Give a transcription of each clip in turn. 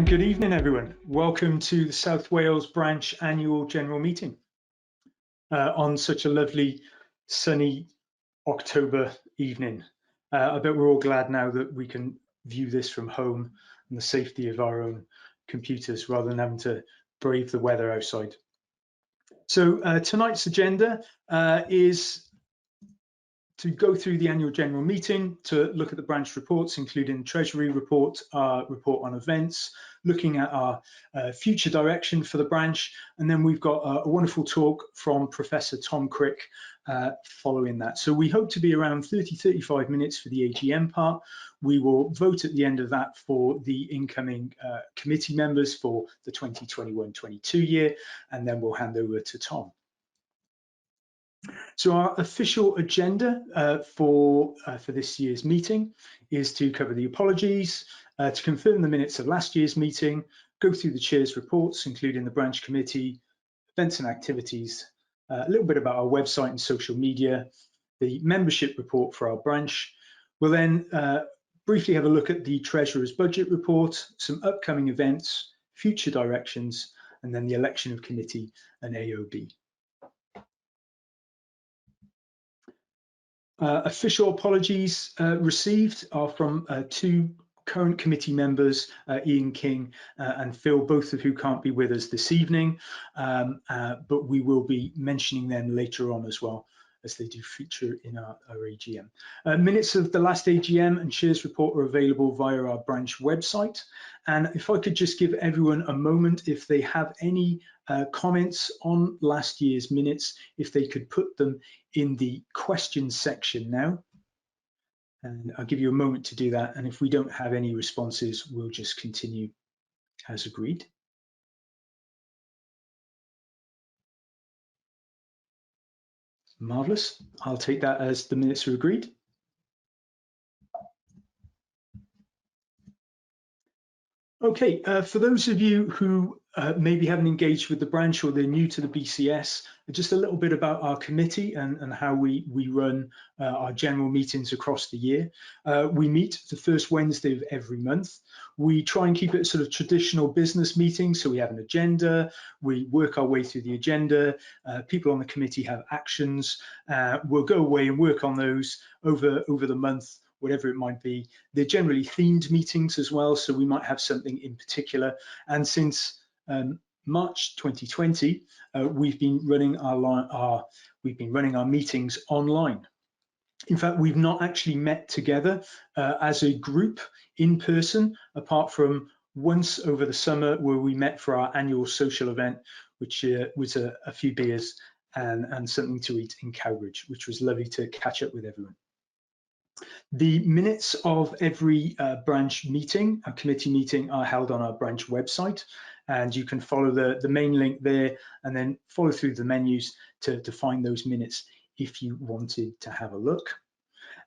And good evening, everyone. Welcome to the South Wales Branch Annual General Meeting on such a lovely, sunny October evening. I bet we're all glad now that we can view this from home in the safety of our own computers rather than having to brave the weather outside. So tonight's agenda is to go through the annual general meeting, to look at the branch reports, including Treasury report, our report on events, looking at our future direction for the branch, and then we've got a wonderful talk from Professor Tom Crick following that. So we hope to be around 30-35 minutes for the AGM part. We will vote at the end of that for the incoming committee members for the 2021-22 year, and then we'll hand over to Tom. So our official agenda for this year's meeting is to cover the apologies, to confirm the minutes of last year's meeting, go through the chair's reports, including the branch committee, events and activities, a little bit about our website and social media, the membership report for our branch. We'll then briefly have a look at the Treasurer's budget report, some upcoming events, future directions, and then the election of committee and AOB. Official apologies received are from two current committee members, Ian King and Phil, both of who can't be with us this evening, but we will be mentioning them later on as well, as they do feature in our AGM. Minutes of the last AGM and chair's report are available via our branch website. And if I could just give everyone a moment, if they have any comments on last year's minutes, if they could put them in the questions section now. And I'll give you a moment to do that. And if we don't have any responses, we'll just continue as agreed. Marvelous. I'll take that as the minutes are agreed. Okay, for those of you who maybe haven't engaged with the branch or they're new to the BCS, just a little bit about our committee and how we run our general meetings across the year. We meet the first Wednesday of every month. We try and keep it a sort of traditional business meeting, so we have an agenda, we work our way through the agenda, people on the committee have actions, we'll go away and work on those over the month, whatever it might be. They're generally themed meetings as well, so we might have something in particular. And since March 2020, we've been running our meetings online. In fact, we've not actually met together as a group in person, apart from once over the summer where we met for our annual social event, which was a few beers and something to eat in Cowbridge, which was lovely to catch up with everyone. The minutes of every branch meeting, a committee meeting, are held on our branch website, and you can follow the main link there and then follow through the menus to find those minutes if you wanted to have a look.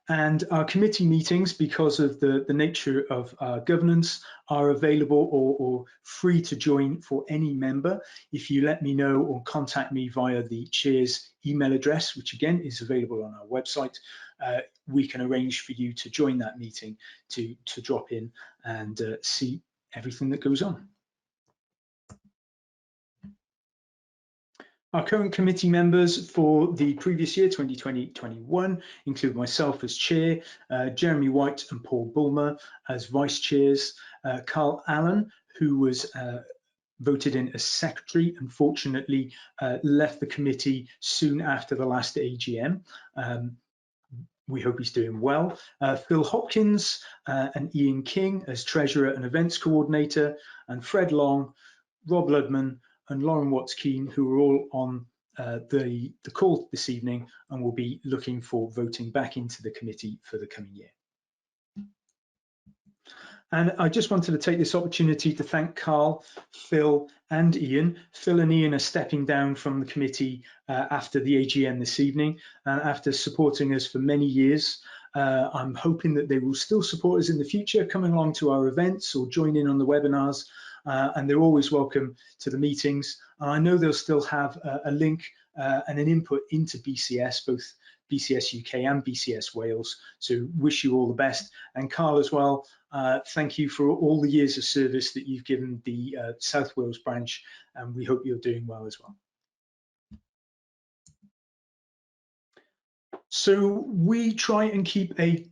And our committee meetings, because of the nature of our governance, are available or free to join for any member. If you let me know or contact me via the chair's email address, which again is available on our website, we can arrange for you to join that meeting to drop in and see everything that goes on. Our current committee members for the previous year, 2020-21, include myself as chair, Jeremy White and Paul Bulmer as vice chairs, Carl Allen, who was voted in as secretary, unfortunately left the committee soon after the last AGM. We hope he's doing well. Phil Hopkins and Ian King as treasurer and events coordinator, and Fred Long, Rob Ludman, and Lauren Watts-Keane, who are all on the call this evening and will be looking for voting back into the committee for the coming year. And I just wanted to take this opportunity to thank Carl, Phil and Ian. Phil and Ian are stepping down from the committee after the AGM this evening, after supporting us for many years. I'm hoping that they will still support us in the future, coming along to our events or join in on the webinars. And they're always welcome to the meetings. I know they'll still have a link and an input into BCS, both BCS UK and BCS Wales. So wish you all the best. And Carl as well, thank you for all the years of service that you've given the South Wales branch, and we hope you're doing well as well. So we try and keep a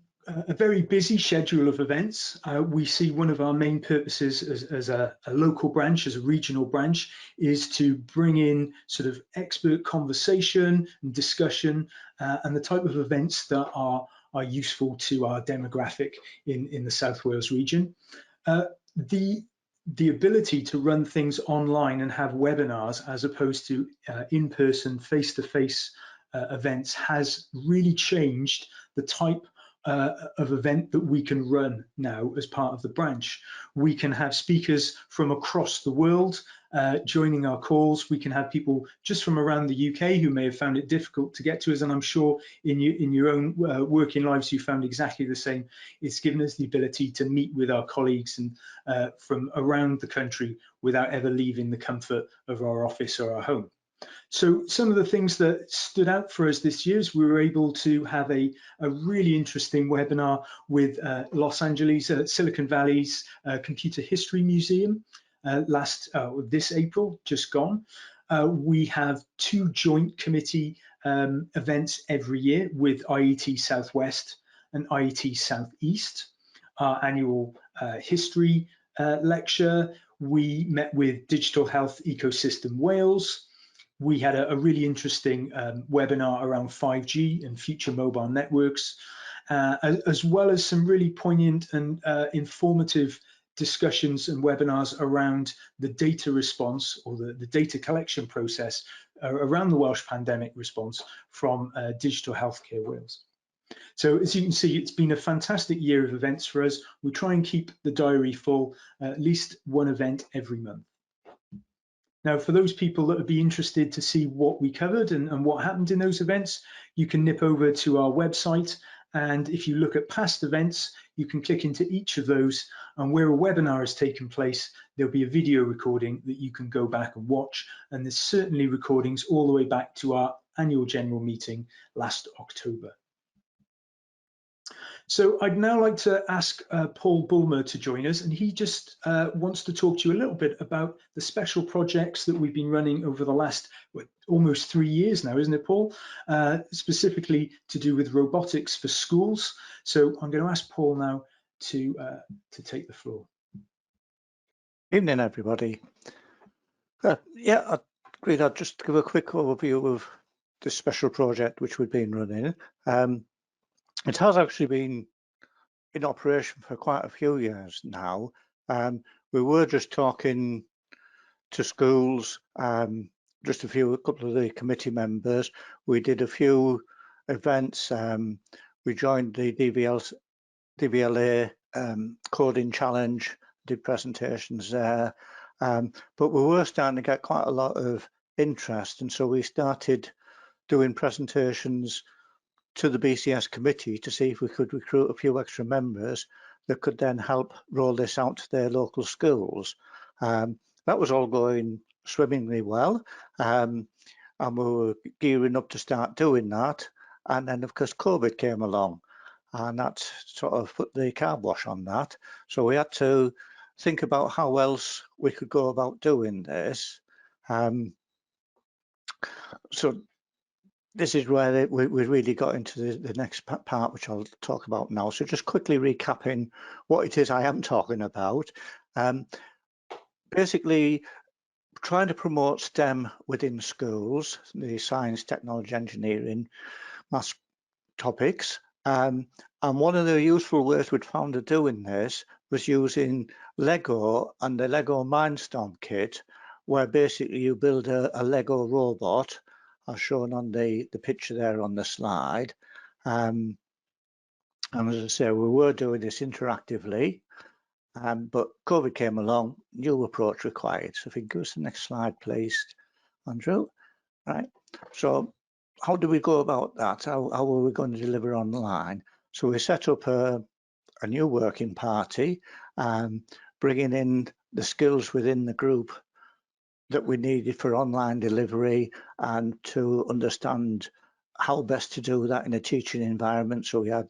very busy schedule of events. We see one of our main purposes as a local branch, as a regional branch, is to bring in sort of expert conversation and discussion and the type of events that are useful to our demographic in the South Wales region. The ability to run things online and have webinars as opposed to in-person, face-to-face events has really changed the type of event that we can run now as part of the branch. We can have speakers from across the world joining our calls. We can have people just from around the UK who may have found it difficult to get to us, and I'm sure in your own working lives you found exactly the same. It's given us the ability to meet with our colleagues and from around the country without ever leaving the comfort of our office or our home. So some of the things that stood out for us this year is we were able to have a really interesting webinar with Los Angeles, Silicon Valley's Computer History Museum this April, just gone. We have 2 joint committee events every year with IET Southwest and IET Southeast. Our annual history lecture. We met with Digital Health Ecosystem Wales. We had a really interesting webinar around 5G and future mobile networks, as well as some really poignant and informative discussions and webinars around the data response or the data collection process around the Welsh pandemic response from Digital Healthcare Wales. So as you can see, it's been a fantastic year of events for us. We try and keep the diary full, at least one event every month. Now, for those people that would be interested to see what we covered and what happened in those events, you can nip over to our website. And if you look at past events, you can click into each of those. And where a webinar has taken place, there'll be a video recording that you can go back and watch. And there's certainly recordings all the way back to our annual general meeting last October. So I'd now like to ask Paul Bulmer to join us, and he just wants to talk to you a little bit about the special projects that we've been running over the last almost 3 years now, isn't it, Paul? Specifically to do with robotics for schools. So I'm going to ask Paul now to take the floor. Evening, everybody. Yeah, agreed. I'll just give a quick overview of this special project which we've been running. It has actually been in operation for quite a few years now. We were just talking to schools, just a couple of the committee members. We did a few events. We joined the DVLA coding challenge, did presentations there. But we were starting to get quite a lot of interest, and so we started doing presentations to the BCS committee to see if we could recruit a few extra members that could then help roll this out to their local schools. That was all going swimmingly well, and we were gearing up to start doing that. And then, of course, COVID came along, and that sort of put the kibosh on that. So we had to think about how else we could go about doing this. So this is where we really got into the next part, which I'll talk about now. So just quickly recapping what it is I am talking about. Basically, trying to promote STEM within schools, the science, technology, engineering, maths topics. And one of the useful ways we'd found of doing this was using Lego and the Lego Mindstorm kit, where basically you build a Lego robot, as shown on the picture there on the slide. And as I say, we were doing this interactively, but COVID came along, new approach required. So if you can give us the next slide, please, Andrew. Right. So how do we go about that? How are we going to deliver online? So we set up a new working party, bringing in the skills within the group that we needed for online delivery and to understand how best to do that in a teaching environment. So we had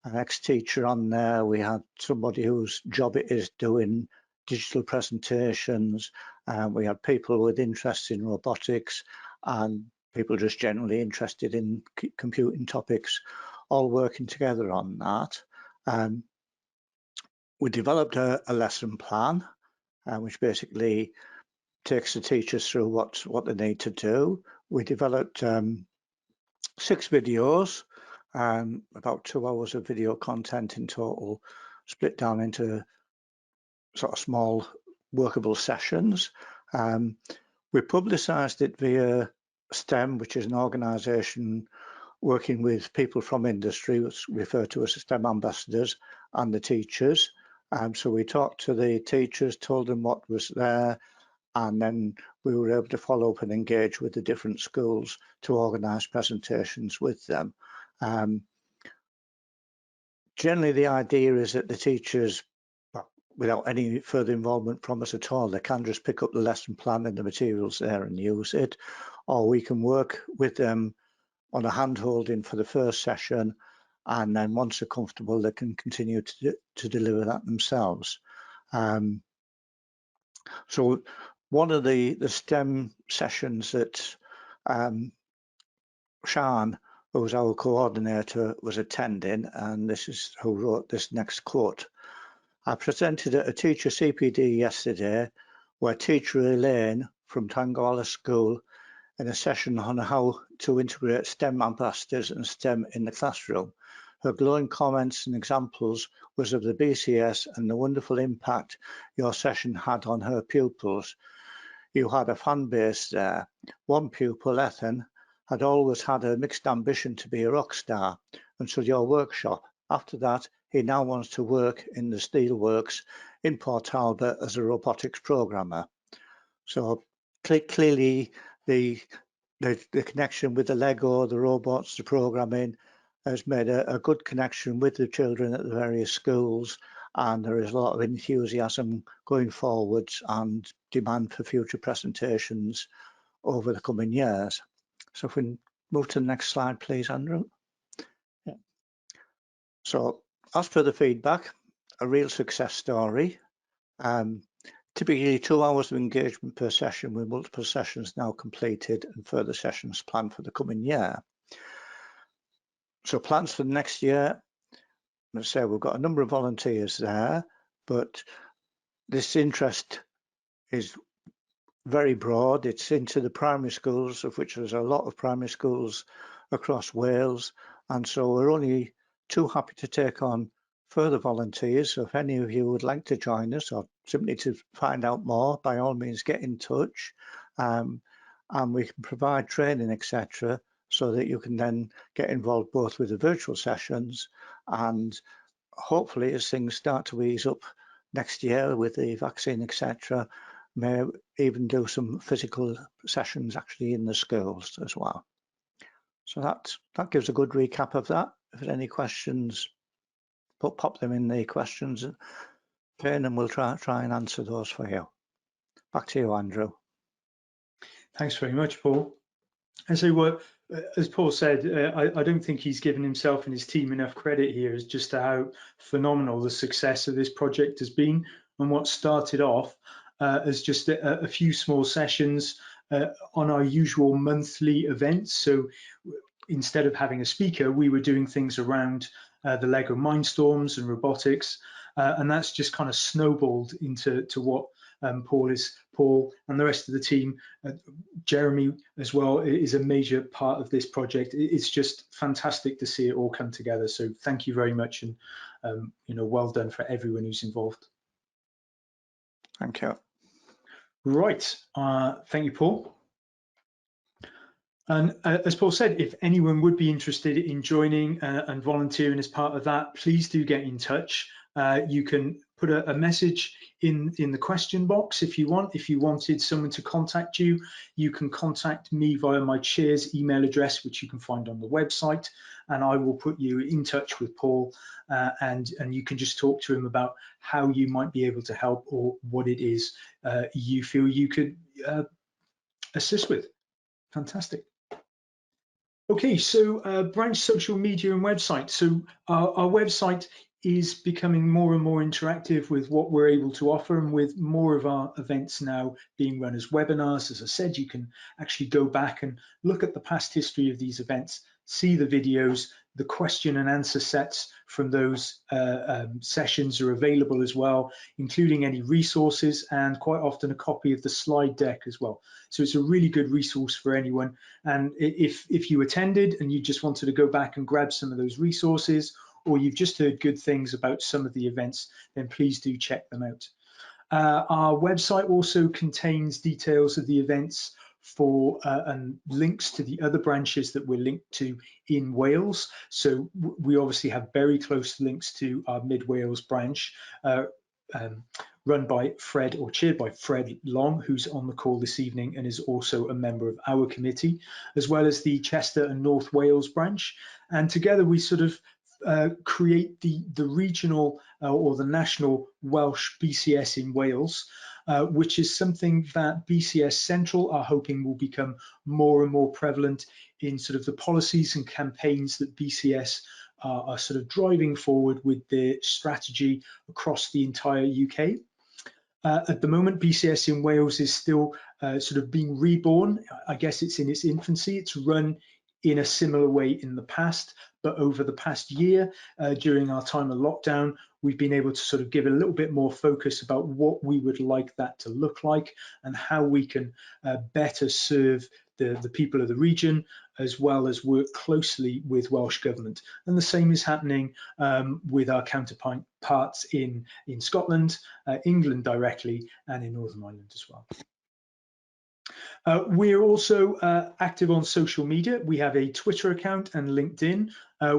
an ex-teacher on there, we had somebody whose job it is doing digital presentations, we had people with interest in robotics and people just generally interested in computing topics, all working together on that. We developed a lesson plan, which basically takes the teachers through what they need to do. We developed 6 videos, about 2 hours of video content in total, split down into sort of small workable sessions. We publicised it via STEM, which is an organisation working with people from industry, which referred to as STEM ambassadors, and the teachers. So we talked to the teachers, told them what was there, and then we were able to follow up and engage with the different schools to organise presentations with them. Generally, the idea is that the teachers, without any further involvement from us at all, they can just pick up the lesson plan and the materials there and use it, or we can work with them on a hand-holding for the first session, and then once they're comfortable, they can continue to deliver that themselves. So one of the STEM sessions that Sian, who was our coordinator, was attending, and this is who wrote this next quote. I presented at a teacher CPD yesterday where teacher Elaine from Tangawala School in a session on how to integrate STEM ambassadors and STEM in the classroom. Her glowing comments and examples was of the BCS and the wonderful impact your session had on her pupils. You had a fan base there. One pupil, Ethan, had always had a mixed ambition to be a rock star until your workshop. After that, he now wants to work in the steelworks in Port Talbot as a robotics programmer. So clearly the connection with the Lego, the robots, the programming has made a good connection with the children at the various schools, and there is a lot of enthusiasm going forwards and demand for future presentations over the coming years. So if we move to the next slide, please, Andrew. Yeah. So as per the feedback, a real success story. Typically 2 hours of engagement per session with multiple sessions now completed and further sessions planned for the coming year. So plans for the next year, let's say we've got a number of volunteers there, but this interest is very broad. It's into the primary schools, of which there's a lot of primary schools across Wales. And so we're only too happy to take on further volunteers. So if any of you would like to join us or simply to find out more, by all means, get in touch. And we can provide training, etc., so that you can then get involved both with the virtual sessions and hopefully as things start to ease up next year with the vaccine, etc., may even do some physical sessions actually in the schools as well. So that gives a good recap of that. If there's any questions, pop them in the questions pane and we'll try and answer those for you. Back to you, Andrew. Thanks very much, Paul. And so as Paul said, I don't think he's given himself and his team enough credit here as just to how phenomenal the success of this project has been, and what started off as just a few small sessions on our usual monthly events. So instead of having a speaker, we were doing things around the Lego Mindstorms and robotics, and that's just kind of snowballed into what Paul and the rest of the team, Jeremy as well, is a major part of this project. It's just fantastic to see it all come together. So thank you very much, and well done for everyone who's involved. Thank you. Right, thank you, Paul. And as Paul said, if anyone would be interested in joining and volunteering as part of that, please do get in touch. You can put a message in the question box if you want. If you wanted someone to contact you, you can contact me via my chair's email address, which you can find on the website, and I will put you in touch with Paul, and you can just talk to him about how you might be able to help or what it is you feel you could assist with. Fantastic. Okay, so branch social media and website. So our website is becoming more and more interactive with what we're able to offer, and with more of our events now being run as webinars. As I said, you can actually go back and look at the past history of these events, see the videos, the question and answer sets from those sessions are available as well, including any resources and quite often a copy of the slide deck as well. So it's a really good resource for anyone. And if you attended and you just wanted to go back and grab some of those resources, or you've just heard good things about some of the events, then please do check them out. Our website also contains details of the events for and links to the other branches that we're linked to in Wales. So we obviously have very close links to our Mid Wales branch, run by Fred, or chaired by Fred Long, who's on the call this evening and is also a member of our committee, as well as the Chester and North Wales branch. And together we sort of create the regional or the national Welsh BCS in Wales, which is something that BCS Central are hoping will become more and more prevalent in sort of the policies and campaigns that BCS are sort of driving forward with their strategy across the entire UK. At the moment, BCS in Wales is still sort of being reborn. I guess it's in its infancy. It's run in a similar way in the past, but over the past year, during our time of lockdown, we've been able to sort of give a little bit more focus about what we would like that to look like and how we can better serve the people of the region, as well as work closely with Welsh Government. And the same is happening with our counterparts in Scotland, England directly, and in Northern Ireland as well. We're also active on social media. We have a Twitter account and LinkedIn.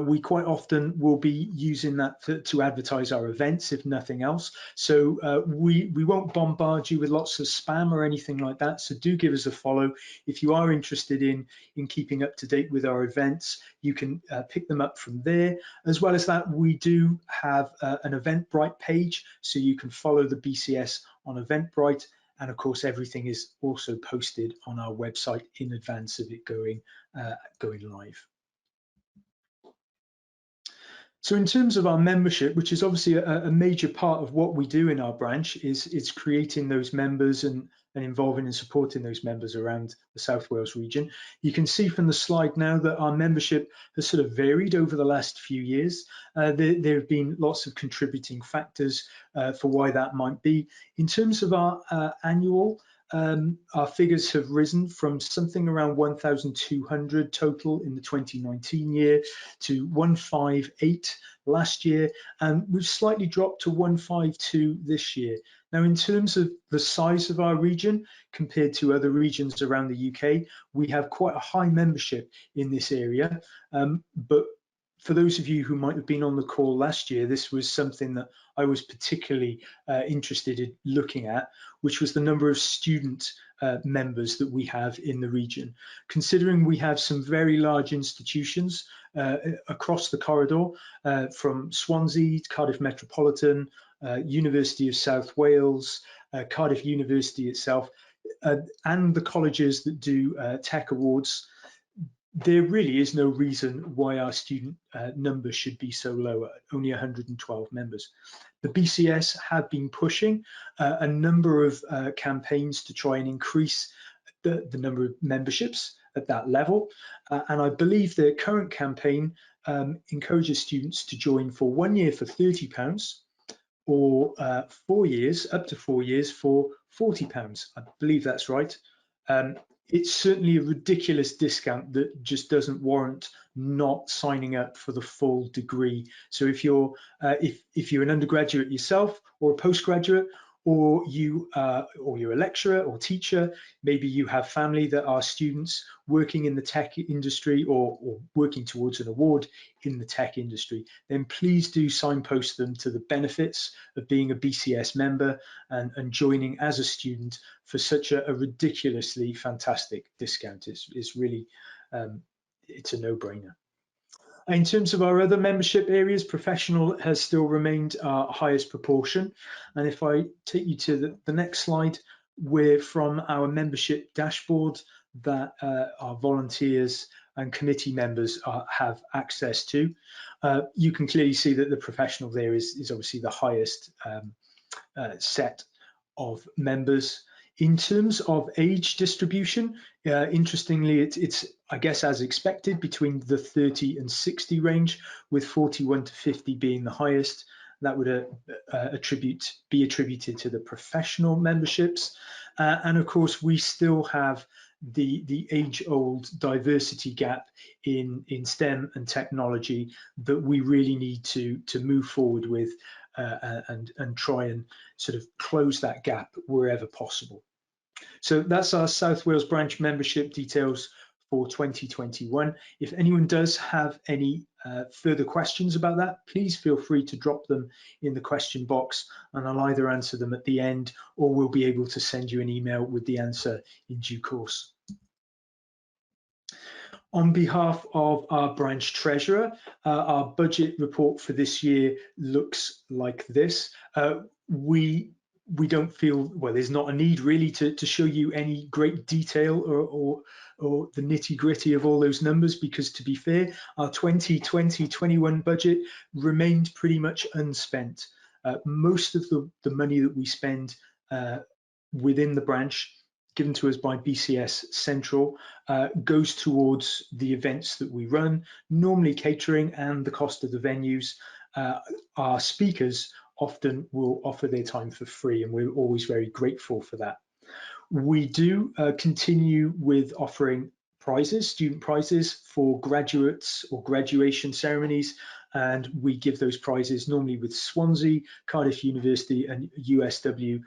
We quite often will be using that to advertise our events, if nothing else. So we won't bombard you with lots of spam or anything like that. So do give us a follow. If you are interested in keeping up to date with our events, you can pick them up from there. As well as that, we do have an Eventbrite page, so you can follow the BCS on Eventbrite. And of course, everything is also posted on our website in advance of it going live. So in terms of our membership, which is obviously a major part of what we do in our branch, is creating those members and involving and supporting those members around the South Wales region. You can see from the slide now that our membership has sort of varied over the last few years. There have been lots of contributing factors for why that might be. In terms of our annual, our figures have risen from something around 1,200 total in the 2019 year to 158 last year, and we've slightly dropped to 152 this year. Now, in terms of the size of our region compared to other regions around the UK, we have quite a high membership in this area, but for those of you who might have been on the call last year, this was something that I was particularly interested in looking at, which was the number of student members that we have in the region. Considering we have some very large institutions across the corridor, from Swansea, Cardiff Metropolitan, University of South Wales, Cardiff University itself, and the colleges that do tech awards, there really is no reason why our student number should be so low, only 112 members. The BCS have been pushing a number of campaigns to try and increase the number of memberships at that level. And I believe the current campaign encourages students to join for 1 year for £30 or 4 years, up to 4 years for £40. I believe that's right. It's certainly a ridiculous discount that just doesn't warrant not signing up for the full degree. So if you're an undergraduate yourself or a postgraduate, or you're a lecturer or teacher, maybe you have family that are students working in the tech industry or working towards an award in the tech industry, then please do signpost them to the benefits of being a BCS member and joining as a student for such a ridiculously fantastic discount. It's really, it's a no-brainer. In terms of our other membership areas, professional has still remained our highest proportion. And if I take you to the next slide, we're from our membership dashboard, that our volunteers and committee members have access to. You can clearly see that the professional there is obviously the highest set of members. In terms of age distribution, interestingly, it's I guess as expected, between the 30 and 60 range, with 41 to 50 being the highest. That would be attributed to the professional memberships. And of course, we still have the age-old diversity gap in STEM and technology that we really need to move forward with and try and sort of close that gap wherever possible. So that's our South Wales Branch membership details for 2021. If anyone does have any further questions about that, please feel free to drop them in the question box, and I'll either answer them at the end or we'll be able to send you an email with the answer in due course. On behalf of our branch treasurer, our budget report for this year looks like this. We don't feel, well, there's not a need really to show you any great detail or the nitty gritty of all those numbers, because to be fair, our 2020-21 budget remained pretty much unspent. Most of the money that we spend within the branch, given to us by BCS Central, goes towards the events that we run, normally catering and the cost of the venues. Our speakers often will offer their time for free, and we're always very grateful for that. We do continue with offering prizes, student prizes for graduates or graduation ceremonies, and we give those prizes normally with Swansea, Cardiff University and USW,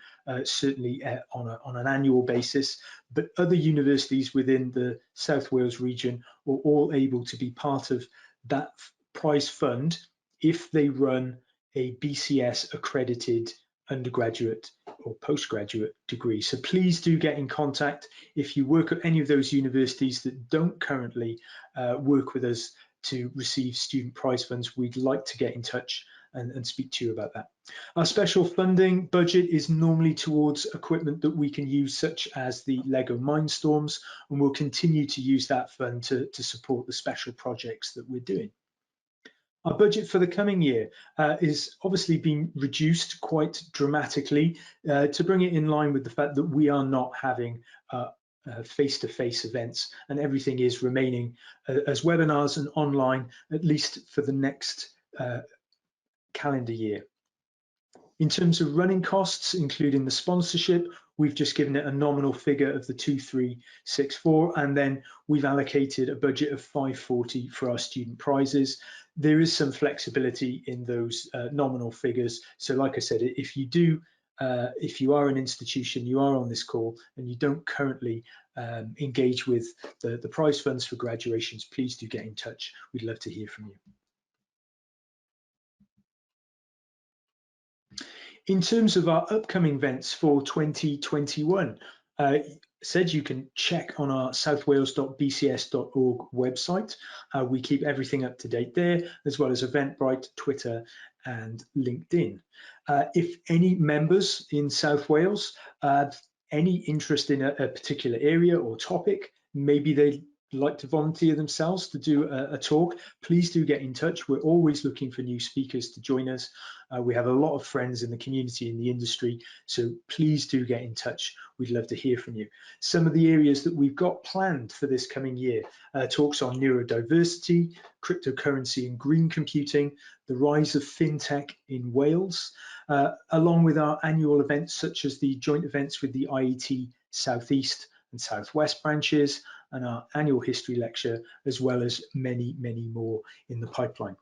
certainly on an annual basis, but other universities within the South Wales region are all able to be part of that prize fund if they run a BCS accredited undergraduate or postgraduate degree. So please do get in contact if you work at any of those universities that don't currently work with us to receive student prize funds. We'd like to get in touch and speak to you about that. Our special funding budget is normally towards equipment that we can use, such as the Lego Mindstorms, and we'll continue to use that fund to support the special projects that we're doing. Our budget for the coming year is obviously being reduced quite dramatically to bring it in line with the fact that we are not having face-to-face events, and everything is remaining as webinars and online, at least for the next calendar year. In terms of running costs, including the sponsorship, we've just given it a nominal figure of the 2364, and then we've allocated a budget of 540 for our student prizes. There is some flexibility in those nominal figures. So like I said, if you are an institution, you are on this call and you don't currently engage with the prize funds for graduations, please do get in touch. We'd love to hear from you. In terms of our upcoming events for 2021, said you can check on our southwales.bcs.org website. We keep everything up to date there, as well as Eventbrite, Twitter and LinkedIn. If any members in South Wales have any interest in a particular area or topic, maybe they'd like to volunteer themselves to do a talk, please do get in touch. We're always looking for new speakers to join us. We have a lot of friends in the community, in the industry, so please do get in touch. We'd love to hear from you. Some of the areas that we've got planned for this coming year, talks on neurodiversity, cryptocurrency and green computing, the rise of fintech in Wales, along with our annual events such as the joint events with the IET South East and South West branches, and our annual history lecture, as well as many, many more in the pipeline.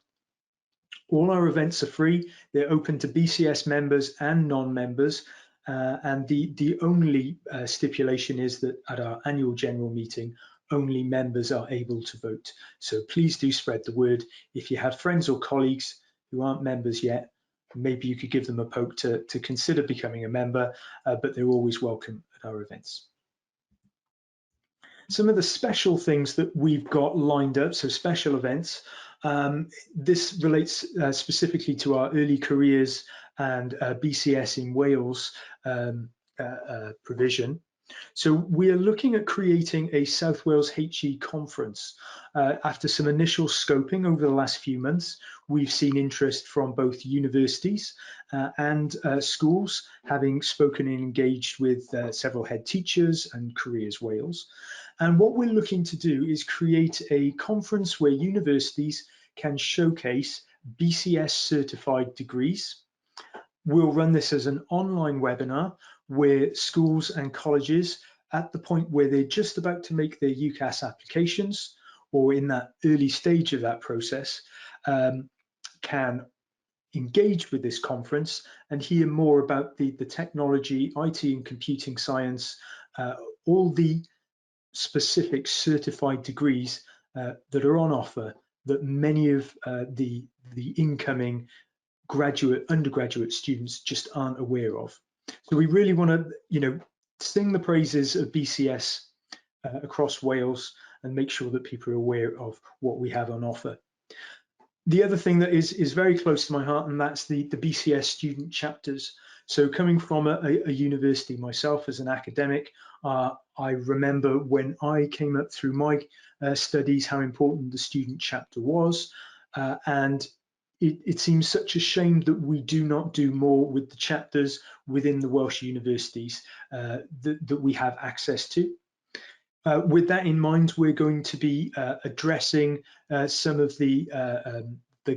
All our events are free. They're open to BCS members and non-members, and the only stipulation is that at our annual general meeting, only members are able to vote. So please do spread the word. If you have friends or colleagues who aren't members yet, maybe you could give them a poke to consider becoming a member, but they're always welcome at our events. Some of the special things that we've got lined up, so special events, this relates specifically to our early careers and BCS in Wales provision. So we are looking at creating a South Wales HE conference. After some initial scoping over the last few months, we've seen interest from both universities and schools, having spoken and engaged with several head teachers and Careers Wales. And what we're looking to do is create a conference where universities can showcase BCS certified degrees. We'll run this as an online webinar where schools and colleges at the point where they're just about to make their UCAS applications or in that early stage of that process can engage with this conference and hear more about the technology, IT and computing science, all the specific certified degrees that are on offer that many of the incoming undergraduate students just aren't aware of. So we really want to, sing the praises of BCS across Wales and make sure that people are aware of what we have on offer. The other thing that is very close to my heart, and that's the BCS student chapters. So coming from a university myself as an academic, I remember when I came up through my studies how important the student chapter was, and it seems such a shame that we do not do more with the chapters within the Welsh universities that we have access to. With that in mind, we're going to be addressing some of the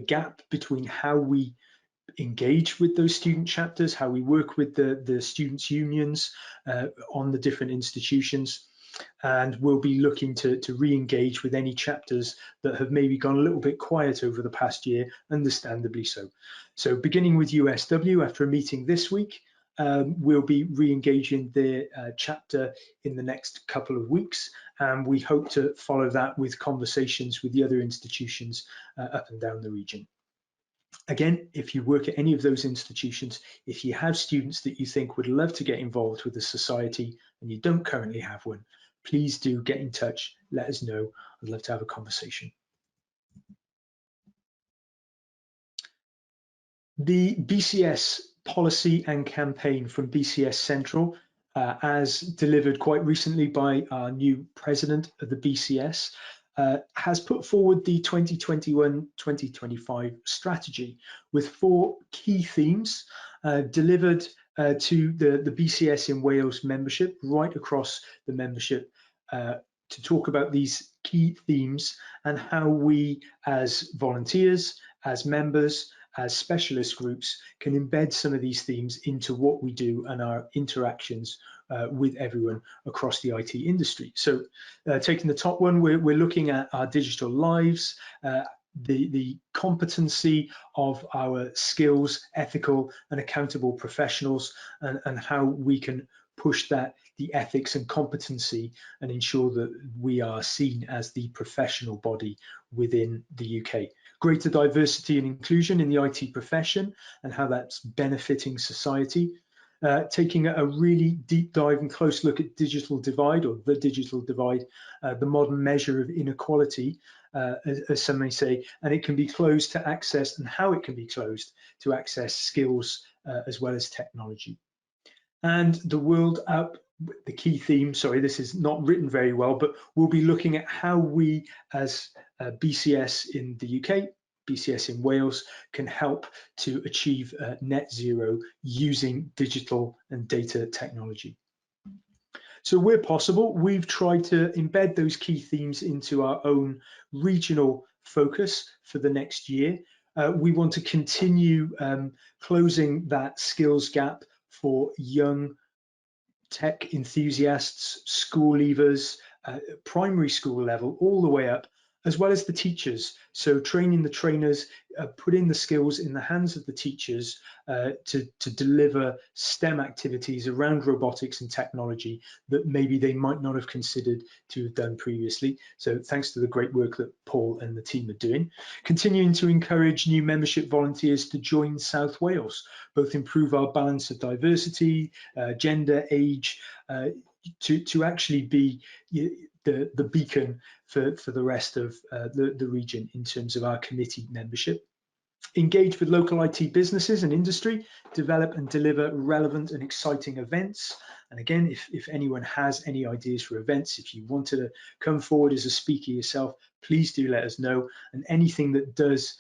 gap between how we engage with those student chapters, how we work with the students' unions on the different institutions. And we'll be looking to re-engage with any chapters that have maybe gone a little bit quiet over the past year, understandably so. So beginning with USW, after a meeting this week, we'll be re-engaging their chapter in the next couple of weeks, and we hope to follow that with conversations with the other institutions up and down the region. Again, if you work at any of those institutions, if you have students that you think would love to get involved with the society and you don't currently have one, please do get in touch, let us know. I'd love to have a conversation. The BCS policy and campaign from BCS Central, as delivered quite recently by our new president of the BCS, has put forward the 2021-2025 strategy with 4 key themes delivered to the BCS in Wales membership, right across the membership, to talk about these key themes and how we as volunteers, as members, as specialist groups can embed some of these themes into what we do and our interactions with everyone across the IT industry. So taking the top one, we're looking at our digital lives, the competency of our skills, ethical and accountable professionals, and how we can push that, the ethics and competency, and ensure that we are seen as the professional body within the UK. Greater diversity and inclusion in the IT profession and how that's benefiting society. Taking a really deep dive and close look at digital divide, or the digital divide, the modern measure of inequality, as some may say, and it can be closed to access, and how it can be closed to access skills as well as technology. And the world up, the key theme, sorry, this is not written very well, but we'll be looking at how we as BCS in the UK, BCS in Wales, can help to achieve net zero using digital and data technology. So where possible, we've tried to embed those key themes into our own regional focus for the next year. We want to continue closing that skills gap for young tech enthusiasts, school leavers, primary school level, all the way up, as well as the teachers. So training the trainers, putting the skills in the hands of the teachers to deliver STEM activities around robotics and technology that maybe they might not have considered to have done previously. So thanks to the great work that Paul and the team are doing. Continuing to encourage new membership volunteers to join South Wales, both improve our balance of diversity, gender, age, to actually be the beacon for the rest of the region in terms of our committee membership. Engage with local IT businesses and industry, develop and deliver relevant and exciting events. And again, if anyone has any ideas for events, if you wanted to come forward as a speaker yourself, please do let us know. And anything that does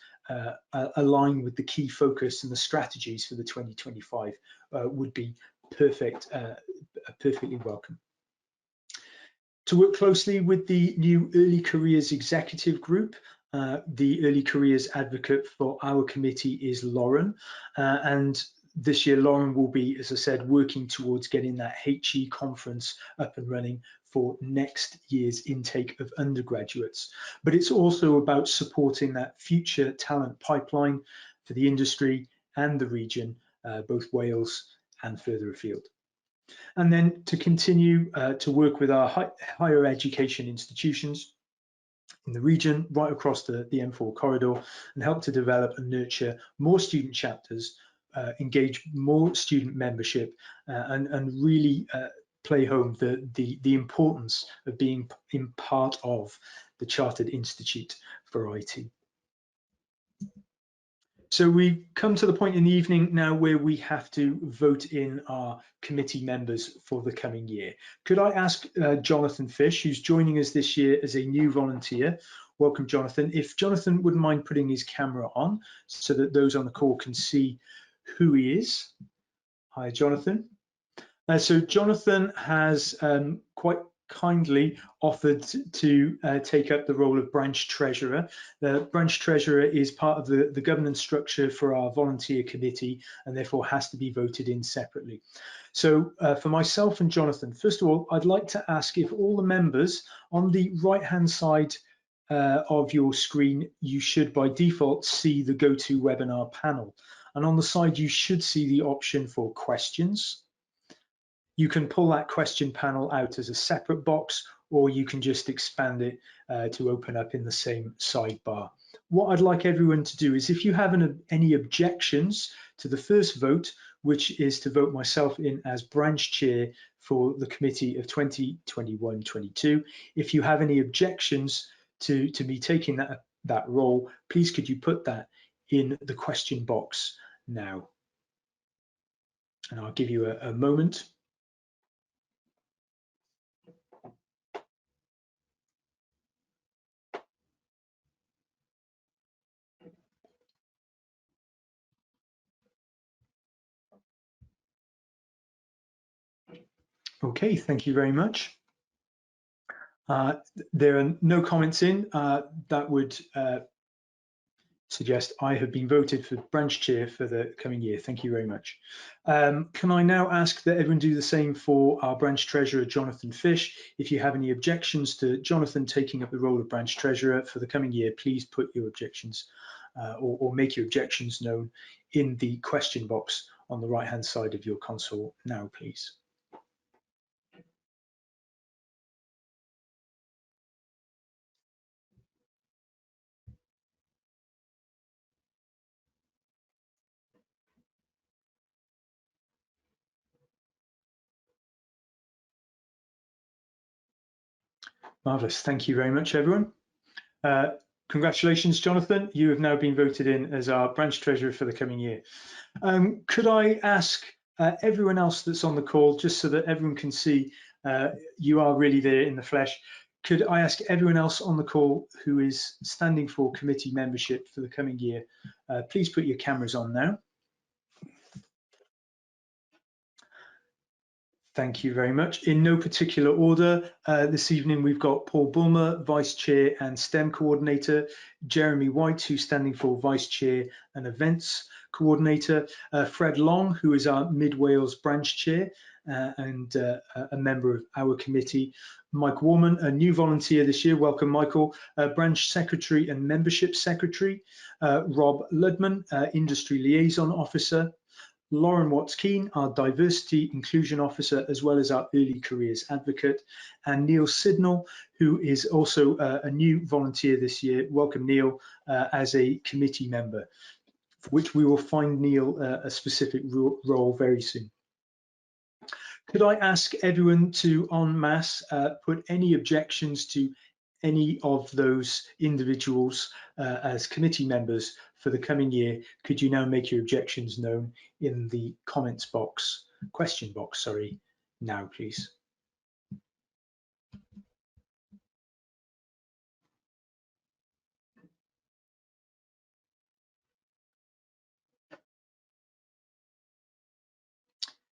align with the key focus and the strategies for the 2025 would be perfectly welcome. To work closely with the new Early Careers Executive Group, the Early Careers Advocate for our committee is Lauren, and this year Lauren will be, as I said, working towards getting that HE conference up and running for next year's intake of undergraduates. But it's also about supporting that future talent pipeline for the industry and the region, both Wales and further afield. And then to continue to work with our higher education institutions in the region, right across the M4 corridor, and help to develop and nurture more student chapters, engage more student membership, and really play home the importance of being in part of the Chartered Institute for IT. So we come to the point in the evening now where we have to vote in our committee members for the coming year. Could I ask Jonathan Fish, who's joining us this year as a new volunteer? Welcome, Jonathan. If Jonathan wouldn't mind putting his camera on so that those on the call can see who he is. Hi, Jonathan. So Jonathan has quite kindly offered to take up the role of branch treasurer. The branch treasurer is part of the governance structure for our volunteer committee and therefore has to be voted in separately. So for myself and Jonathan, first of all, I'd like to ask if all the members on the right-hand side of your screen, you should by default see the GoToWebinar panel. And on the side, you should see the option for questions. You can pull that question panel out as a separate box, or you can just expand it to open up in the same sidebar. What I'd like everyone to do is, if you have any objections to the first vote, which is to vote myself in as branch chair for the committee of 2021-22, if you have any objections to me taking that role, please could you put that in the question box now? And I'll give you a moment. Okay, thank you very much. There are no comments in. That would suggest I have been voted for branch chair for the coming year. Thank you very much. Can I now ask that everyone do the same for our branch treasurer, Jonathan Fish? If you have any objections to Jonathan taking up the role of branch treasurer for the coming year, please put your objections or make your objections known in the question box on the right-hand side of your console now, please. Marvellous. Thank you very much, everyone. Congratulations, Jonathan. You have now been voted in as our branch treasurer for the coming year. Could I ask everyone else that's on the call, just so that everyone can see you are really there in the flesh, could I ask everyone else on the call who is standing for committee membership for the coming year, please put your cameras on now. Thank you very much. In no particular order, this evening we've got Paul Bulmer, Vice Chair and STEM Coordinator, Jeremy White, who's standing for Vice Chair and Events Coordinator, Fred Long, who is our Mid Wales Branch Chair and a member of our committee, Mike Warman, a new volunteer this year, welcome Michael, Branch Secretary and Membership Secretary, Rob Ludman, Industry Liaison Officer, Lauren Watts-Keane, our Diversity Inclusion Officer, as well as our Early Careers Advocate, and Neil Sidnall, who is also a new volunteer this year. Welcome, Neil, as a committee member, for which we will find Neil a specific role very soon. Could I ask everyone to en masse put any objections to any of those individuals as committee members for the coming year, could you now make your objections known in the comments box, question box, sorry, now, please.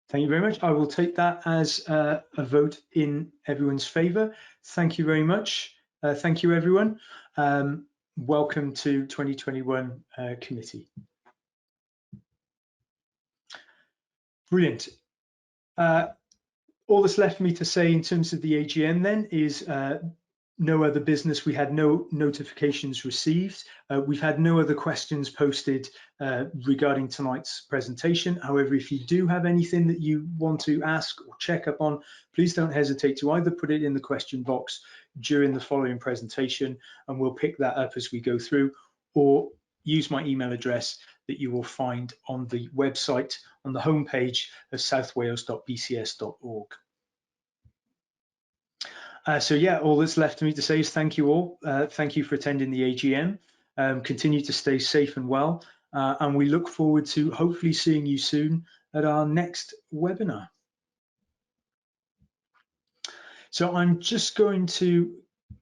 Thank you very much. I will take that as a vote in everyone's favour. Thank you very much. Thank you, everyone. Welcome to 2021 committee. Brilliant. All that's left for me to say in terms of the AGM then is no other business. We had no notifications received. We've had no other questions posted regarding tonight's presentation. However, if you do have anything that you want to ask or check up on, please don't hesitate to either put it in the question box during the following presentation, and we'll pick that up as we go through, or use my email address that you will find on the website on the homepage of southwales.bcs.org. So yeah, all that's left for me to say is thank you all. Thank you for attending the AGM. Continue to stay safe and well, and we look forward to hopefully seeing you soon at our next webinar. So I'm just going to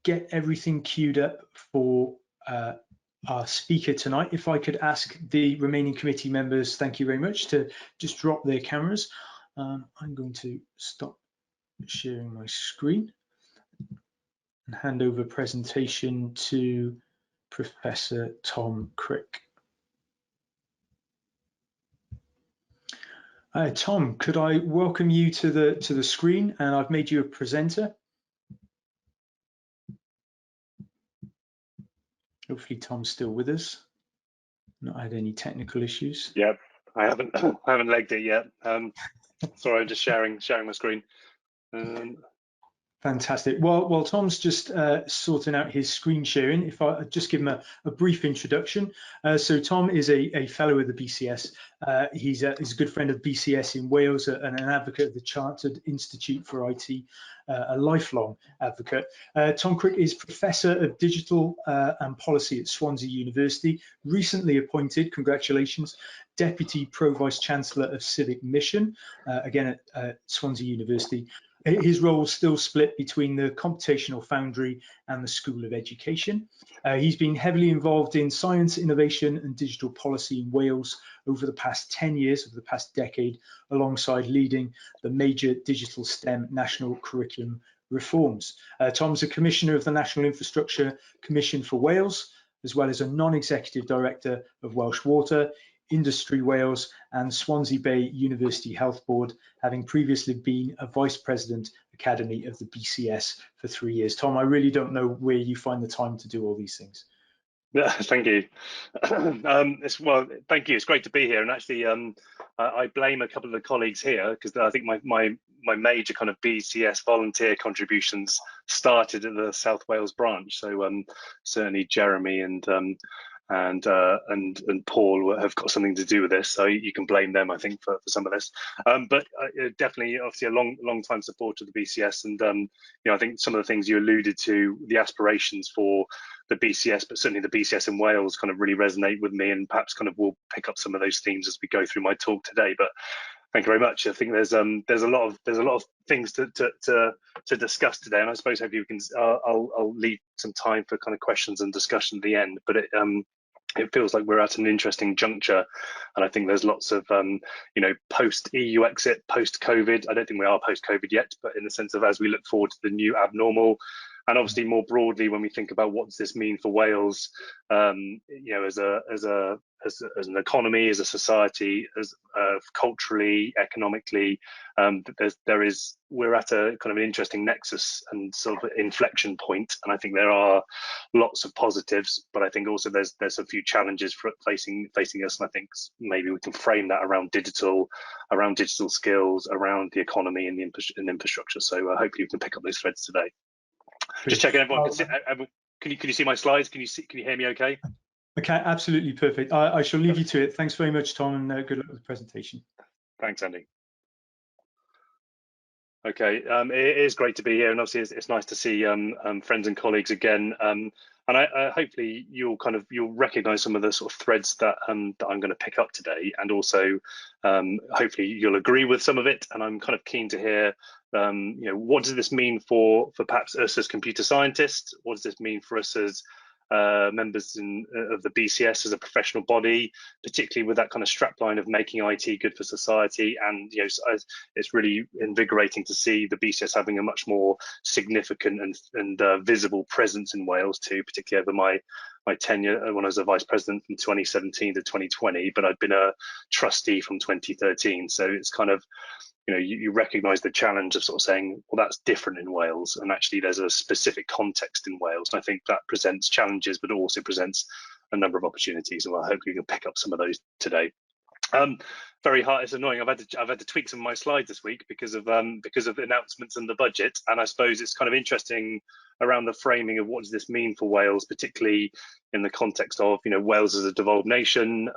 get everything queued up for our speaker tonight. If I could ask the remaining committee members, thank you very much, to just drop their cameras. I'm going to stop sharing my screen and hand over presentation to Professor Tom Crick. Tom, could I welcome you to the screen, and I've made you a presenter. Hopefully Tom's still with us. Not had any technical issues. Yep, I haven't legged it yet. Sorry, I'm just sharing my screen. Fantastic. Well, Tom's just sorting out his screen sharing. If I just give him a brief introduction. So Tom is a fellow of the BCS. He's a good friend of BCS in Wales and an advocate of the Chartered Institute for IT, a lifelong advocate. Tom Crick is Professor of Digital and Policy at Swansea University, recently appointed, congratulations, Deputy Pro-Vice Chancellor of Civic Mission, again at Swansea University. His role is still split between the Computational Foundry and the School of Education. He's been heavily involved in science, innovation and digital policy in Wales over the past 10 years, over the past decade, alongside leading the major digital STEM national curriculum reforms. Tom's a Commissioner of the National Infrastructure Commission for Wales, as well as a Non-Executive Director of Welsh Water, Industry Wales and Swansea Bay University Health Board, having previously been a Vice President Academy of the BCS for 3 years. Tom, I really don't know where you find the time to do all these things. Yeah, thank you. Well, thank you. It's great to be here. And actually, I blame a couple of the colleagues here because I think my major kind of BCS volunteer contributions started at the South Wales branch. So certainly Jeremy and Paul have got something to do with this, so you can blame them, I think, for some of this. But definitely, obviously, a long time supporter of the BCS, and you know, I think some of the things you alluded to, the aspirations for the BCS, but certainly the BCS in Wales, kind of really resonate with me, and perhaps kind of we'll pick up some of those themes as we go through my talk today. But thank you very much. I think there's a lot of things to discuss today, and I suppose hopefully we can. I'll leave some time for kind of questions and discussion at the end. But it feels like we're at an interesting juncture, and I think there's lots of you know, post EU exit, post COVID. I don't think we are post COVID yet, but in the sense of as we look forward to the new abnormal. And obviously, more broadly, when we think about what does this mean for Wales, you know, as an economy, as a society, as culturally, economically, we're at a kind of an interesting nexus and sort of inflection point. And I think there are lots of positives, but I think also there's a few challenges facing us. And I think maybe we can frame that around digital skills, around the economy and the infrastructure. So hopefully we can pick up those threads today. Just checking everyone can you see my slides? Can you hear me okay? Okay, absolutely perfect. I shall leave you to it. Thanks very much, Tom, and good luck with the presentation. Thanks, Andy. Okay, it is great to be here, and obviously it's nice to see friends and colleagues again. And I hopefully you'll recognise some of the sort of threads that that I'm going to pick up today, and also hopefully you'll agree with some of it. And I'm kind of keen to hear, what does this mean for perhaps us as computer scientists? What does this mean for us as members of the BCS as a professional body, particularly with that kind of strapline of making IT good for society? And it's really invigorating to see the BCS having a much more significant and visible presence in Wales too, particularly over my tenure when I was a vice president from 2017 to 2020, but I've been a trustee from 2013. So it's kind of, you recognise the challenge of sort of saying, well, that's different in Wales, and actually there's a specific context in Wales. And I think that presents challenges, but it also presents a number of opportunities. And I hope you can pick up some of those today. Very hard. It's annoying. I've had to tweak some of my slides this week because of announcements and the budget. And I suppose it's kind of interesting around the framing of what does this mean for Wales, particularly in the context of Wales as a devolved nation,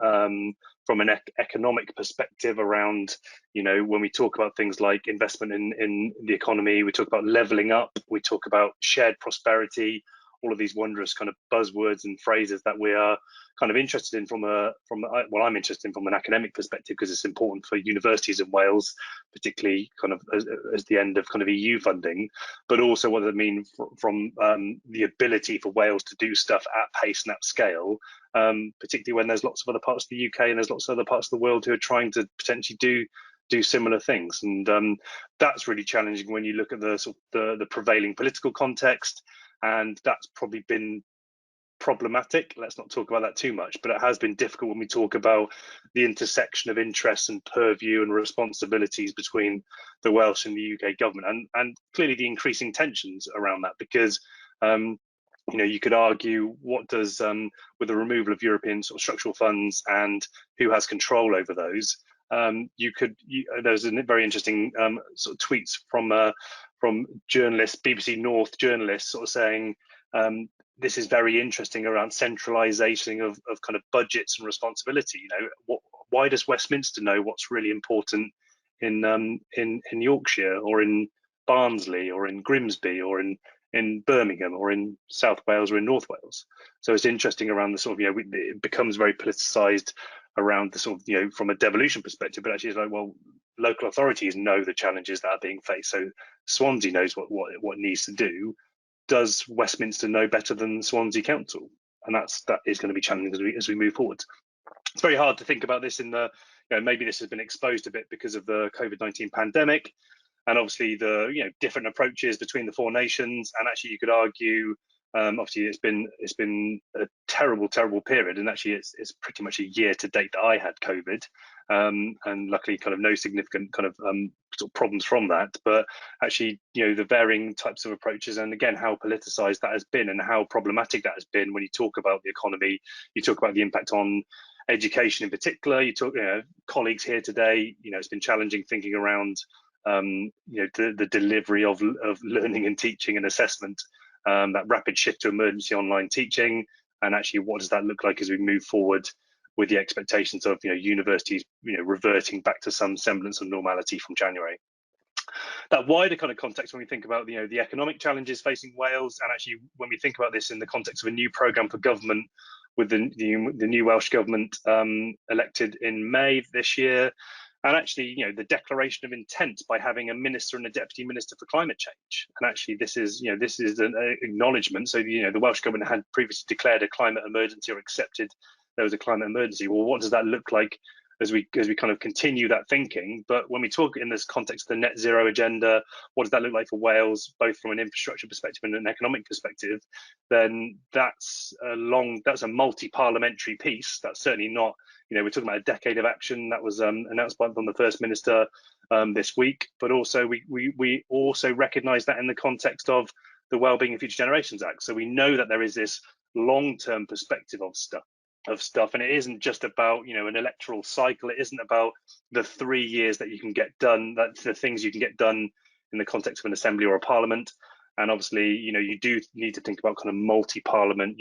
from an economic perspective around when we talk about things like investment in the economy, we talk about levelling up, we talk about shared prosperity, all of these wondrous kind of buzzwords and phrases that we are kind of interested in I'm interested in from an academic perspective, because it's important for universities in Wales, particularly kind of as the end of kind of EU funding, but also what does it mean from the ability for Wales to do stuff at pace and at scale, particularly when there's lots of other parts of the UK and there's lots of other parts of the world who are trying to potentially do similar things. And that's really challenging when you look at the prevailing political context. And that's probably been problematic. Let's not talk about that too much, but it has been difficult when we talk about the intersection of interests and purview and responsibilities between the Welsh and the UK government, and clearly the increasing tensions around that, because you could argue, what does with the removal of European sort of structural funds and who has control over those, there's a very interesting sort of tweets from journalists, BBC North journalists, sort of saying this is very interesting around centralisation of kind of budgets and responsibility. Why does Westminster know what's really important in Yorkshire or in Barnsley or in Grimsby or in Birmingham or in South Wales or in North Wales? So it's interesting around the sort of, it becomes very politicised around the sort of, from a devolution perspective, but actually it's like, well, local authorities know the challenges that are being faced. So Swansea knows what it needs to do. Does Westminster know better than Swansea Council? And that is going to be challenging as we move forward. It's very hard to think about this in the, maybe this has been exposed a bit because of the COVID-19 pandemic, and obviously the different approaches between the four nations. And actually you could argue, obviously it's been a terrible period, and actually it's pretty much a year to date that I had COVID, and luckily kind of no significant kind of sort of problems from that. But actually the varying types of approaches, and again how politicized that has been and how problematic that has been when you talk about the economy, you talk about the impact on education in particular, you talk colleagues here today, it's been challenging thinking around the delivery of learning and teaching and assessment, that rapid shift to emergency online teaching, and actually what does that look like as we move forward with the expectations of universities reverting back to some semblance of normality from January. That wider kind of context, when we think about the economic challenges facing Wales, and actually when we think about this in the context of a new programme for government with the new Welsh government elected in May this year, and actually the declaration of intent by having a minister and a deputy minister for climate change. And actually this is an acknowledgement. So the Welsh government had previously declared a climate emergency, or accepted there was a climate emergency. Well, what does that look like as we kind of continue that thinking? But when we talk in this context of the net zero agenda, what does that look like for Wales, both from an infrastructure perspective and an economic perspective? Then that's a multi-parliamentary piece. That's certainly not, we're talking about a decade of action that was announced from the First Minister this week. But also we also recognise that in the context of the Wellbeing and Future Generations Act. So we know that there is this long-term perspective of stuff, and it isn't just about an electoral cycle. It isn't about the 3 years that you can get done, that's the things you can get done in the context of an assembly or a parliament. And obviously you do need to think about kind of multi-parliament.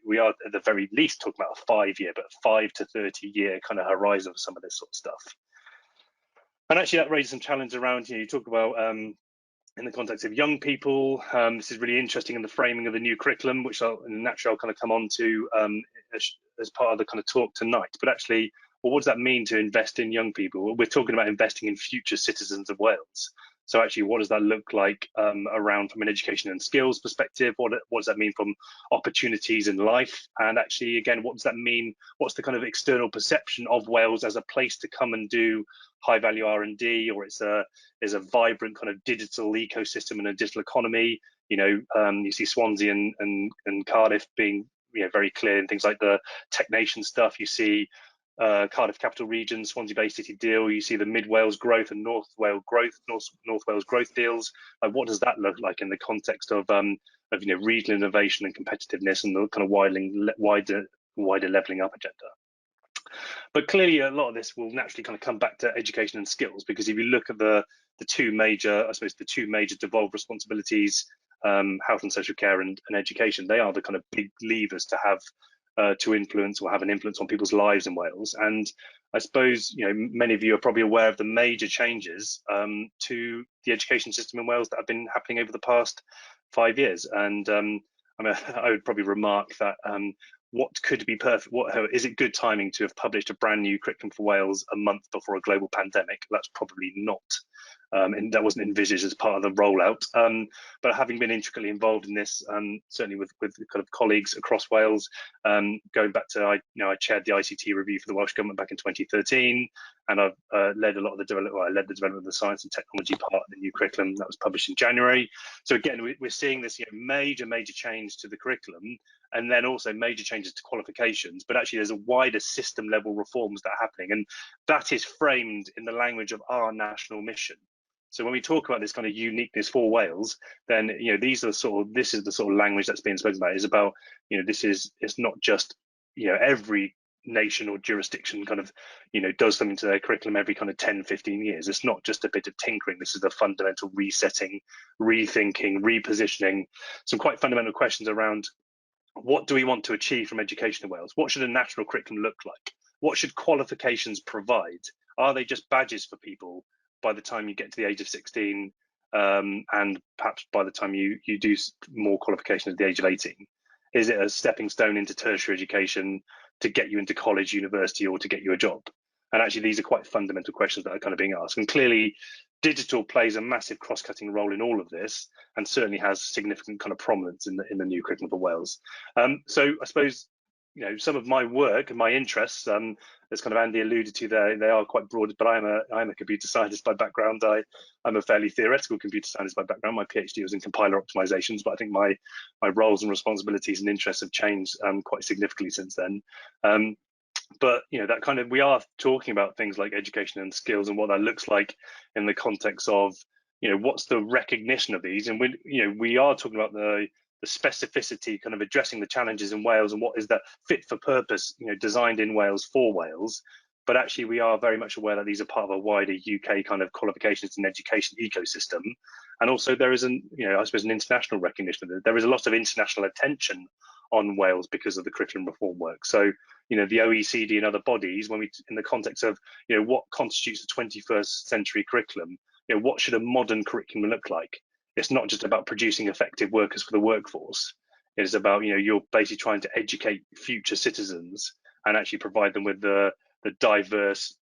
We are at the very least talking about a 5-year, but 5 to 30 year kind of horizon for some of this sort of stuff. And actually that raises some challenge around, you talk about in the context of young people. This is really interesting in the framing of the new curriculum, which I'll kind of come on to as part of the kind of talk tonight. But actually, well, what does that mean to invest in young people? Well, we're talking about investing in future citizens of Wales. So actually, what does that look like around from an education and skills perspective? What does that mean from opportunities in life? And actually, again, what does that mean? What's the kind of external perception of Wales as a place to come and do high value R&D, or it's a vibrant kind of digital ecosystem and a digital economy? You know, you see Swansea and Cardiff being very clear in things like the Tech Nation stuff. You see Cardiff Capital Region, Swansea Bay City deal. You see the Mid Wales growth and North Wales growth deals. What does that look like in the context of regional innovation and competitiveness and the kind of wider levelling up agenda? But clearly, a lot of this will naturally kind of come back to education and skills, because if you look at the two major devolved responsibilities, health and social care and education, they are the kind of big levers to have to influence or have an influence on people's lives in Wales. And I suppose many of you are probably aware of the major changes to the education system in Wales that have been happening over the past 5 years. And I would probably remark that what could be perfect? Is it good timing to have published a brand new curriculum for Wales a month before a global pandemic? That's probably not. And that wasn't envisaged as part of the rollout. But having been intricately involved in this, certainly with kind of colleagues across Wales, going back to I chaired the ICT review for the Welsh Government back in 2013, and I've led a lot of the development. I led the development of the science and technology part of the new curriculum that was published in January. So again, we're seeing this major change to the curriculum, and then also major changes to qualifications. But actually, there's a wider system level reforms that are happening, and that is framed in the language of our national mission. So when we talk about this kind of uniqueness for Wales, then this is the sort of language that's being spoken about. Is about it's not just every nation or jurisdiction kind of does something to their curriculum every kind of 10-15 years. It's not just a bit of tinkering. This is the fundamental resetting, rethinking, repositioning, some quite fundamental questions around what do we want to achieve from education in Wales? What should a national curriculum look like? What should qualifications provide? Are they just badges for people by the time you get to the age of 16, and perhaps by the time you do more qualifications at the age of 18? Is it a stepping stone into tertiary education to get you into college, university, or to get you a job? And actually, these are quite fundamental questions that are kind of being asked. And clearly, digital plays a massive cross-cutting role in all of this, and certainly has significant kind of prominence in the new curriculum for Wales. So I suppose some of my work and my interests, as kind of Andy alluded to there, they are quite broad. But I'm a computer scientist by background. I'm a fairly theoretical computer scientist by background. My PhD was in compiler optimizations, but I think my roles and responsibilities and interests have changed quite significantly since then. But that kind of, we are talking about things like education and skills and what that looks like in the context of what's the recognition of these, and we are talking about the specificity, kind of addressing the challenges in Wales and what is that fit for purpose, designed in Wales for Wales. But actually, we are very much aware that these are part of a wider UK kind of qualifications and education ecosystem. And also there is I suppose an international recognition. There is a lot of international attention on Wales because of the curriculum reform work. So, the OECD and other bodies, when we, in the context of, what constitutes the 21st century curriculum, what should a modern curriculum look like? It's not just about producing effective workers for the workforce. It's about, you're basically trying to educate future citizens and actually provide them with the diverse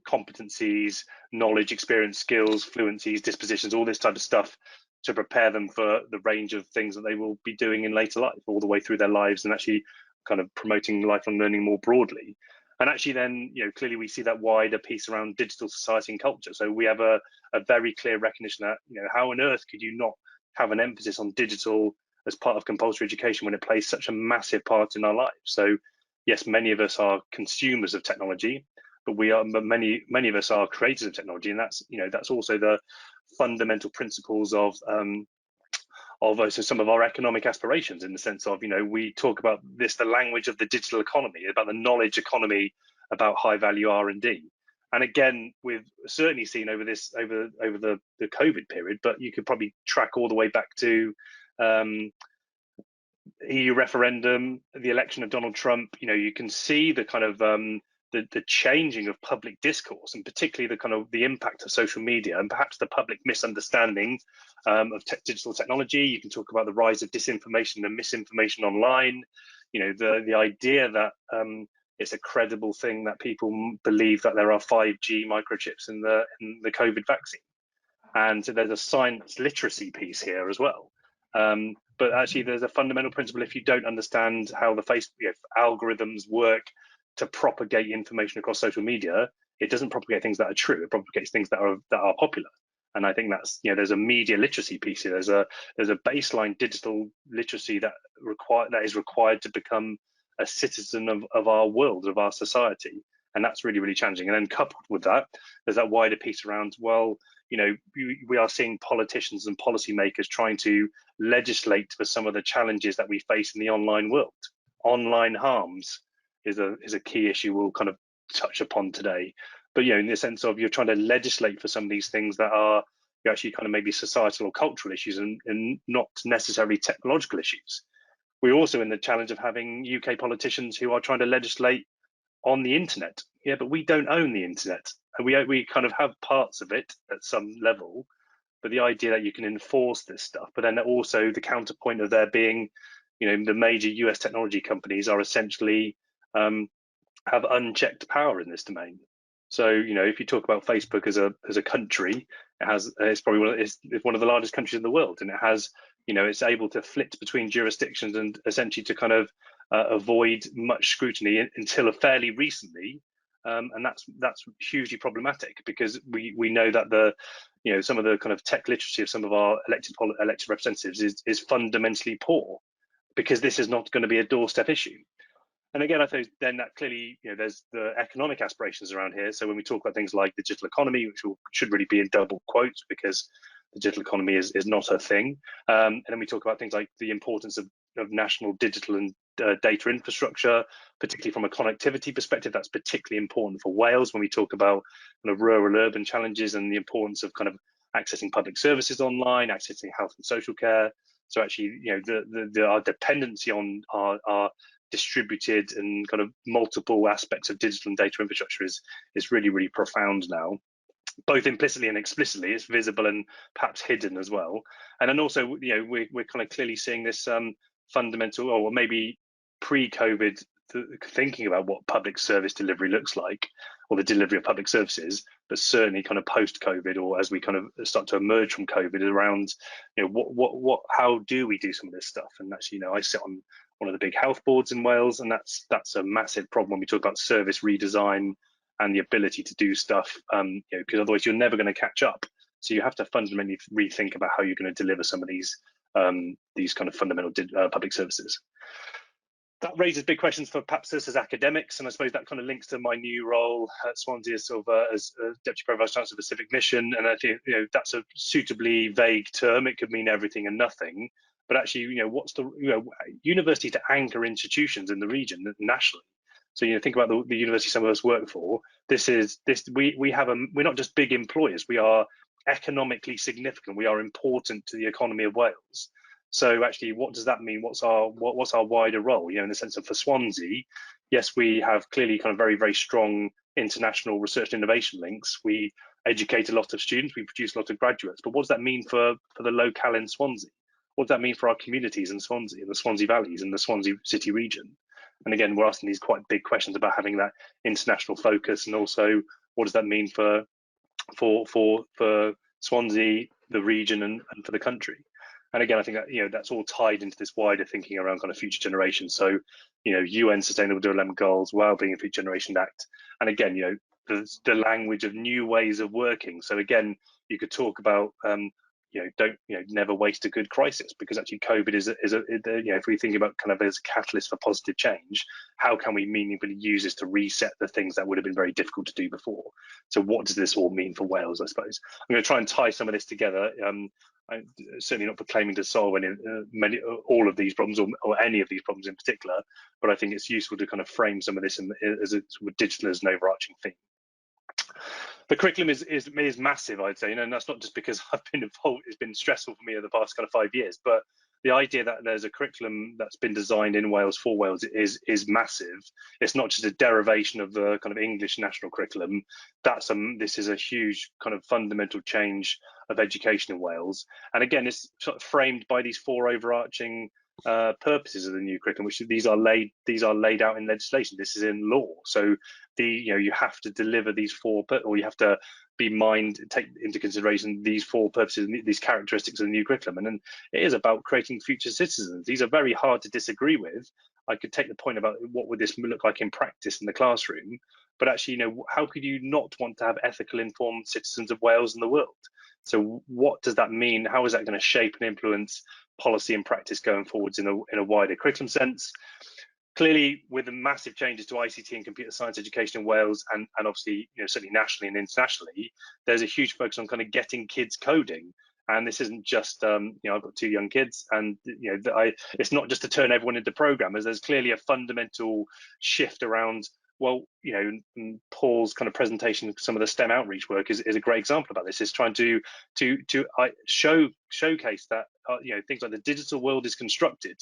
competencies, knowledge, experience, skills, fluencies, dispositions, all this type of stuff to prepare them for the range of things that they will be doing in later life, all the way through their lives, and actually kind of promoting lifelong learning more broadly. And actually then, clearly we see that wider piece around digital society and culture. So we have a very clear recognition that, how on earth could you not have an emphasis on digital as part of compulsory education when it plays such a massive part in our lives? So yes, many of us are consumers of technology, but many of us are creators of technology, and that's also the fundamental principles of also some of our economic aspirations, in the sense of, we talk about this, the language of the digital economy, about the knowledge economy, about high value R&D. And again, we've certainly seen over the COVID period, but you could probably track all the way back to EU referendum, the election of Donald Trump. You can see the kind of the changing of public discourse, and particularly the kind of the impact of social media and perhaps the public misunderstanding of digital technology. You can talk about the rise of disinformation and misinformation online. You know, the idea that it's a credible thing that people believe that there are 5G microchips in the COVID vaccine, and so there's a science literacy piece here as well. But actually, there's a fundamental principle: if you don't understand how the Facebook algorithms work to propagate information across social media, it doesn't propagate things that are true. It propagates things that are popular. And I think that's, you know, there's a media literacy piece here. There's a baseline digital literacy that is required to become a citizen of our world, of our society, and that's really, really challenging. And then coupled with that, there's that wider piece around, well, you know, we are seeing politicians and policymakers trying to legislate for some of the challenges that we face in the online world. Online harms is a key issue we'll kind of touch upon today. But, you know, in the sense of you're trying to legislate for some of these things that are actually kind of maybe societal or cultural issues and not necessarily technological issues. We're also in the challenge of having UK politicians who are trying to legislate on the internet. Yeah, but we don't own the internet, and we kind of have parts of it at some level. But the idea that you can enforce this stuff, but then also the counterpoint of there being, you know, the major US technology companies are essentially have unchecked power in this domain. So, you know, if you talk about Facebook as a country, it's probably one of the largest countries in the world, and it has, you know, it's able to flit between jurisdictions and essentially to kind of avoid much scrutiny until fairly recently, and that's hugely problematic, because we know that some of the kind of tech literacy of some of our elected representatives is fundamentally poor, because this is not going to be a doorstep issue. And again, I think then that clearly, you know, there's the economic aspirations around here. So when we talk about things like the digital economy, which should really be in double quotes, because the digital economy is not a thing. And then we talk about things like the importance of national digital and data infrastructure, particularly from a connectivity perspective. That's particularly important for Wales when we talk about kind of rural urban challenges and the importance of kind of accessing public services online, accessing health and social care. So actually, you know, our dependency on our distributed and kind of multiple aspects of digital and data infrastructure is really, really profound now, both implicitly and explicitly. It's visible and perhaps hidden as well. And then also, you know, we're kind of clearly seeing this fundamental, or maybe pre-COVID, thinking about what public service delivery looks like, or the delivery of public services, but certainly kind of post-COVID, or as we kind of start to emerge from COVID, around, you know, how do we do some of this stuff? And actually, you know, I sit on one of the big health boards in Wales, and that's a massive problem when we talk about service redesign and the ability to do stuff, you know, because otherwise you're never going to catch up. So you have to fundamentally rethink about how you're going to deliver some of these kind of fundamental public services. That raises big questions for perhaps us as academics, and I suppose that kind of links to my new role at Swansea as sort of as Deputy Pro-Vice Chancellor of the Civic Mission. And I think, you know, that's a suitably vague term. It could mean everything and nothing. But actually, you know, what's the, you know, university to anchor institutions in the region nationally. So, you know, think about the university some of us work for. We're not just big employers. We are economically significant. We are important to the economy of Wales. So actually, what does that mean? What's our wider role? You know, in the sense of, for Swansea, yes, we have clearly kind of very, very strong international research and innovation links. We educate a lot of students. We produce a lot of graduates. But what does that mean for the locale in Swansea? What does that mean for our communities in Swansea, in the Swansea Valleys, in the Swansea City region? And again, we're asking these quite big questions about having that international focus, and also what does that mean for Swansea, the region, and for the country? And again, I think that, you know, that's all tied into this wider thinking around kind of future generations. So, you know, UN Sustainable Development Goals, Wellbeing and Future Generation Act, and again, you know, the language of new ways of working. So again, you could talk about never waste a good crisis, because actually COVID is if we think about kind of as a catalyst for positive change, how can we meaningfully use this to reset the things that would have been very difficult to do before? So what does this all mean for Wales, I suppose? I'm going to try and tie some of this together. I'm certainly not proclaiming to solve all of these problems, or any of these problems in particular, but I think it's useful to kind of frame some of this as digital as an overarching theme. The curriculum is massive, I'd say, and that's not just because I've been involved. It's been stressful for me over the past kind of 5 years, but the idea that there's a curriculum that's been designed in Wales for Wales is massive. It's not just a derivation of the kind of English national curriculum. This is a huge kind of fundamental change of education in Wales. And again, it's sort of framed by these four overarching purposes of the new curriculum, which these are laid out in legislation. This is in law. So you have to deliver these four, or you have to take into consideration these four purposes, these characteristics of the new curriculum. And then it is about creating future citizens. These are very hard to disagree with. I could take the point about what would this look like in practice in the classroom, but actually, how could you not want to have ethical, informed citizens of Wales and the world? So what does that mean? How is that going to shape and influence policy and practice going forwards in a wider curriculum sense? Clearly, with the massive changes to ICT and computer science education in Wales, and obviously, certainly nationally and internationally, there's a huge focus on kind of getting kids coding. And this isn't just, I've got two young kids, and it's not just to turn everyone into programmers. There's clearly a fundamental shift around. Well, Paul's kind of presentation, some of the STEM outreach work is a great example about this. Is trying to showcase that things like the digital world is constructed.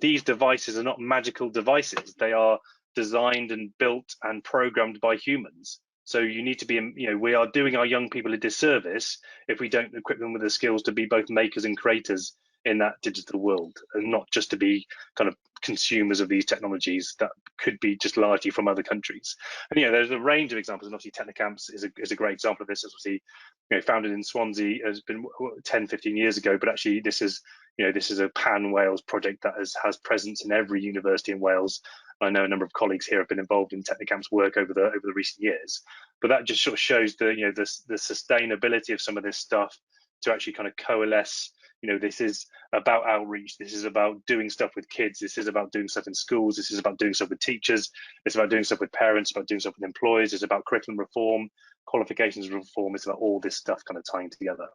These devices are not magical devices. They are designed and built and programmed by humans. So you need to be, we are doing our young people a disservice if we don't equip them with the skills to be both makers and creators in that digital world, and not just to be kind of consumers of these technologies that could be just largely from other countries. And there's a range of examples, and obviously Technicamps is a great example of this. As obviously, founded in Swansea, has been 10-15 years ago, but actually this is a pan Wales project that has presence in every university in Wales. I know a number of colleagues here have been involved in Technicamps work over the recent years, but that just sort of shows the sustainability of some of this stuff to actually kind of coalesce. This is about outreach. This is about doing stuff with kids. This is about doing stuff in schools. This is about doing stuff with teachers. It's about doing stuff with parents, about doing stuff with employers. It's about curriculum reform, qualifications reform. It's about all this stuff kind of tying together.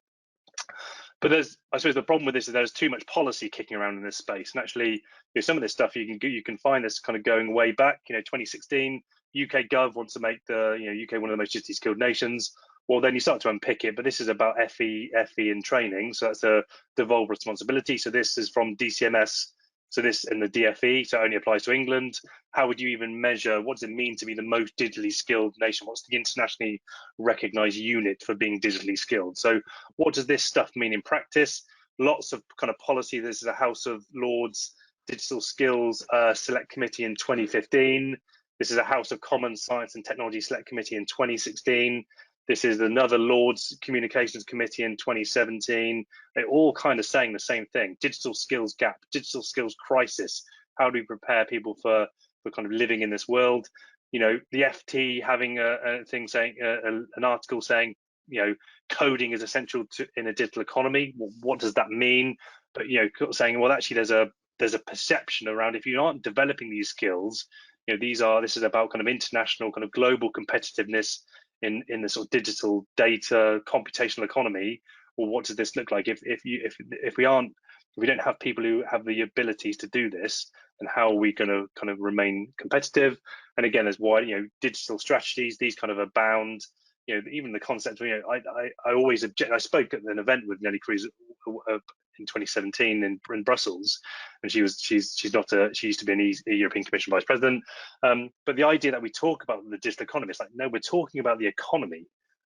But I suppose the problem with this is there's too much policy kicking around in this space. And actually, some of this stuff you can find this kind of going way back. 2016, UK Gov wants to make the UK one of the most digitally skilled nations. Well, then you start to unpick it, but this is about FE and training. So that's a devolved responsibility. So this is from DCMS. So this and the DFE, so it only applies to England. How would you even measure, what does it mean to be the most digitally skilled nation? What's the internationally recognized unit for being digitally skilled? So what does this stuff mean in practice? Lots of kind of policy. This is a House of Lords Digital Skills Select Committee in 2015. This is a House of Commons Science and Technology Select Committee in 2016. This is another Lords Communications Committee in 2017. They're all kind of saying the same thing: digital skills gap, digital skills crisis. How do we prepare people for kind of living in this world? The FT having a thing saying an article saying coding is essential in a digital economy. Well, what does that mean? But saying, well, actually there's a perception around, if you aren't developing these skills, this is about kind of international, kind of global competitiveness in the sort of digital data computational economy. Well, what does this look like if we don't have people who have the abilities to do this, and how are we going to kind of remain competitive? And again, there's why digital strategies, these kind of abound. Even the concept of I always object. I spoke at an event with Nelly Cruz in 2017 in Brussels, and she used to be a European Commission Vice President. But the idea that we talk about the digital economy, it's like, no, we're talking about the economy.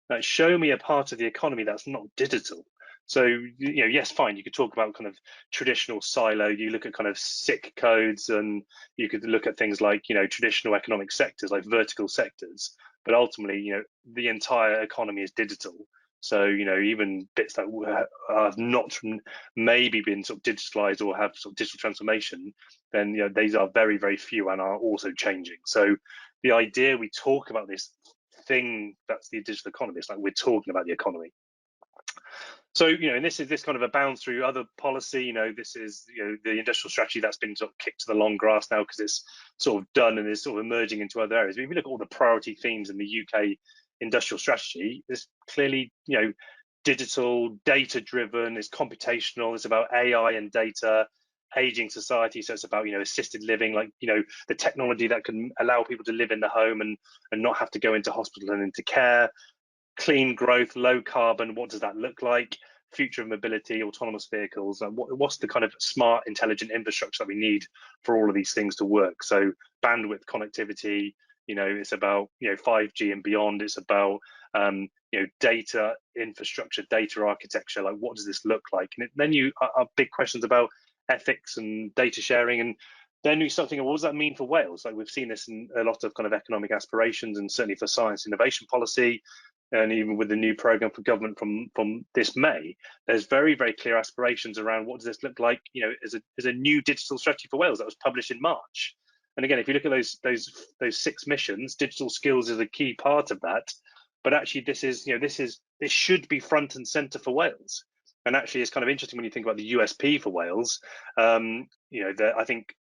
Like, show me a part of the economy that's not digital. So yes, fine, you could talk about kind of traditional silo. You look at kind of SIC codes, and you could look at things like traditional economic sectors, like vertical sectors. But ultimately, the entire economy is digital. So even bits that have not maybe been sort of digitalized or have sort of digital transformation, then these are very, very few and are also changing. So the idea we talk about this thing that's the digital economy, it's like we're talking about the economy. So and this kind of abounds through other policy. This is the industrial strategy that's been sort of kicked to the long grass now because it's sort of done and is sort of emerging into other areas. But if you look at all the priority themes in the UK industrial strategy, it's clearly digital, data driven, it's computational, it's about AI and data, aging society, so it's about assisted living, like the technology that can allow people to live in the home and not have to go into hospital and into care. Clean growth, low carbon, what does that look like? future of mobility, autonomous vehicles, and what's the kind of smart, intelligent infrastructure that we need for all of these things to work. So bandwidth, connectivity, it's about 5G and beyond. It's about data infrastructure, data architecture. Like, what does this look like? And then you are big questions about ethics and data sharing, and then we start thinking, what does that mean for Wales? Like, we've seen this in a lot of kind of economic aspirations, and certainly for science innovation policy, and even with the new programme for government from this May, there's very, very clear aspirations around what does this look like, as a new digital strategy for Wales that was published in March. And again, if you look at those 6 missions, digital skills is a key part of that. But actually, this should be front and centre for Wales. And actually, it's kind of interesting when you think about the USP for Wales. I think